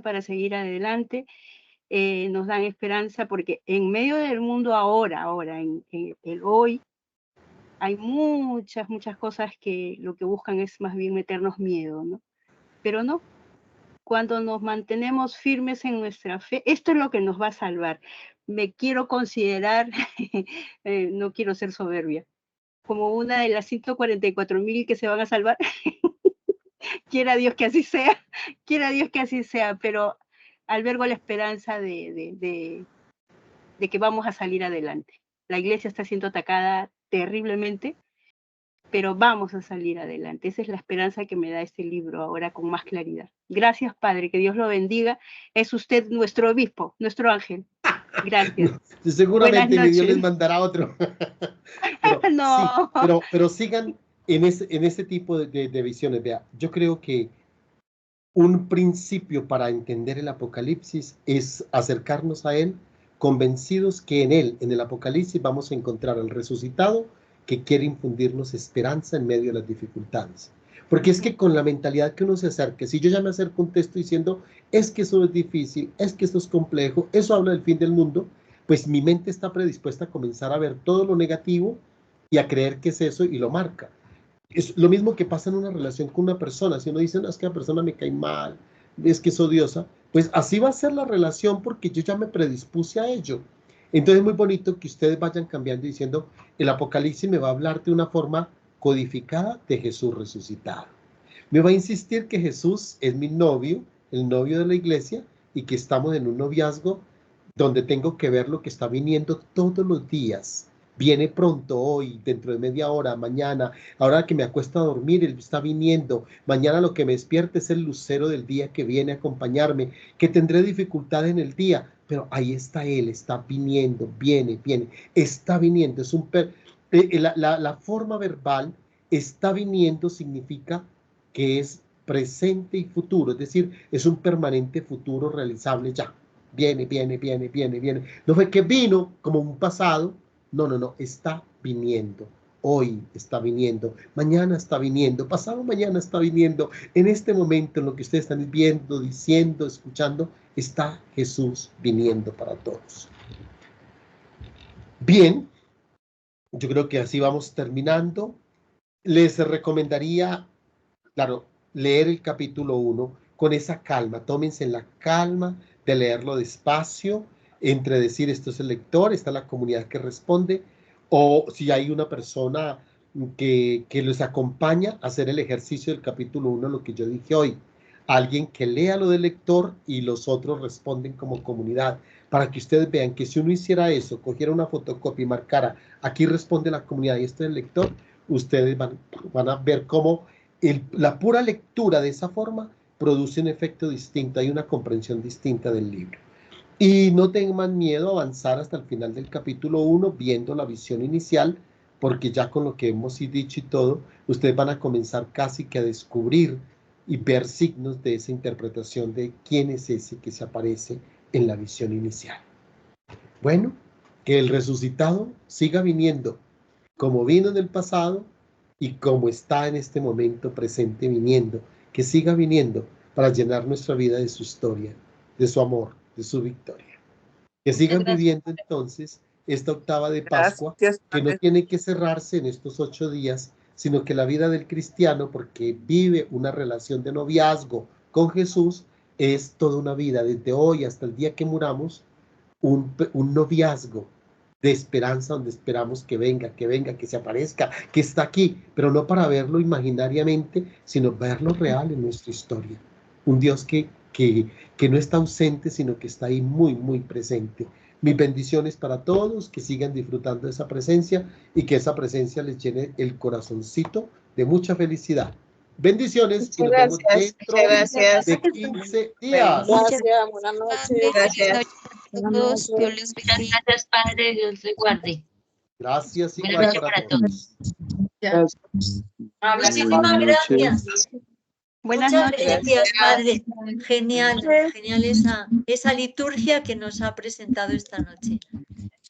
para seguir adelante, nos dan esperanza porque en medio del mundo ahora, en el hoy, hay muchas cosas que lo que buscan es más bien meternos miedo, ¿no? Pero no, cuando nos mantenemos firmes en nuestra fe, esto es lo que nos va a salvar. Me quiero considerar, no quiero ser soberbia, como una de las 144,000 que se van a salvar. Quiera Dios que así sea, pero albergo la esperanza de que vamos a salir adelante. La iglesia está siendo atacada terriblemente, pero vamos a salir adelante. Esa es la esperanza que me da este libro ahora con más claridad. Gracias, Padre, que Dios lo bendiga. Es usted nuestro obispo, nuestro ángel. Gracias. Seguramente Buenas Dios les noches. mandará otro. Pero, No. sí, pero sigan en ese tipo de visiones. Vea, yo creo que un principio para entender el Apocalipsis es acercarnos a él convencidos que en él, en el Apocalipsis, vamos a encontrar al resucitado que quiere infundirnos esperanza en medio de las dificultades. Porque es que con la mentalidad que uno se acerque, si yo ya me acerco a un texto diciendo, es que eso es difícil, es que esto es complejo, eso habla del fin del mundo, pues mi mente está predispuesta a comenzar a ver todo lo negativo y a creer que es eso y lo marca. Es lo mismo que pasa en una relación con una persona. Si uno dice, no, es que la persona me cae mal, es que es odiosa, pues así va a ser la relación porque yo ya me predispuse a ello. Entonces es muy bonito que ustedes vayan cambiando y diciendo, el Apocalipsis me va a hablar de una forma codificada de Jesús resucitado. Me va a insistir que Jesús es mi novio, el novio de la iglesia, y que estamos en un noviazgo donde tengo que ver lo que está viniendo todos los días. Viene pronto, hoy, dentro de media hora, mañana, ahora que me acuesto a dormir, Él está viniendo. Mañana lo que me despierte es el lucero del día que viene a acompañarme, que tendré dificultad en el día, pero ahí está Él, está viniendo, viene, está viniendo. Es la forma verbal, está viniendo, significa que es presente y futuro, es decir, es un permanente futuro realizable ya. Viene. No fue que vino como un pasado, no, está viniendo. Hoy está viniendo, mañana está viniendo, pasado mañana está viniendo. En este momento, en lo que ustedes están viendo, diciendo, escuchando, está Jesús viniendo para todos. Bien, yo creo que así vamos terminando. Les recomendaría, claro, leer el capítulo 1 con esa calma. Tómense la calma de leerlo despacio, entre decir esto es el lector, está la comunidad que responde, o si hay una persona que los acompaña a hacer el ejercicio del capítulo 1, lo que yo dije hoy. Alguien que lea lo del lector y los otros responden como comunidad, para que ustedes vean que si uno hiciera eso, cogiera una fotocopia y marcara, aquí responde la comunidad y esto es el lector, ustedes van a ver cómo la pura lectura de esa forma produce un efecto distinto, hay una comprensión distinta del libro. Y no tengan miedo a avanzar hasta el final del capítulo 1 viendo la visión inicial, porque ya con lo que hemos dicho y todo, ustedes van a comenzar casi que a descubrir y ver signos de esa interpretación de quién es ese que se aparece en la visión inicial. Bueno, que el resucitado siga viniendo como vino en el pasado y como está en este momento presente viniendo, que siga viniendo para llenar nuestra vida de su historia, de su amor, de su victoria. Que sigan viviendo entonces esta octava de Pascua, Gracias, que no Padre. tiene que cerrarse en estos 8 días, sino que la vida del cristiano, porque vive una relación de noviazgo con Jesús, es toda una vida, desde hoy hasta el día que muramos, un noviazgo de esperanza donde esperamos que venga, que se aparezca, que está aquí, pero no para verlo imaginariamente, sino verlo real en nuestra historia. Un Dios que no está ausente, sino que está ahí muy, muy presente. Mis bendiciones para todos, que sigan disfrutando de esa presencia y que esa presencia les llene el corazoncito de mucha felicidad. Bendiciones y nos vemos dentro de 15 días. Gracias, buenas noches. Gracias. Buenas Todos, noches. Dios les bendiga. Gracias, Padre, Dios le guarde. Gracias Buenas igual noches para para todos. Muchísimas gracias. Buenas Muchas noches. gracias, Padre. Genial, genial esa liturgia que nos ha presentado esta noche.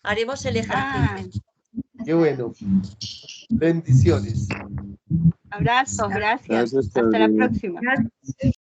Haremos el ejercicio. Qué bueno. Bendiciones. Abrazo, gracias. Gracias, Hasta la Padre. próxima.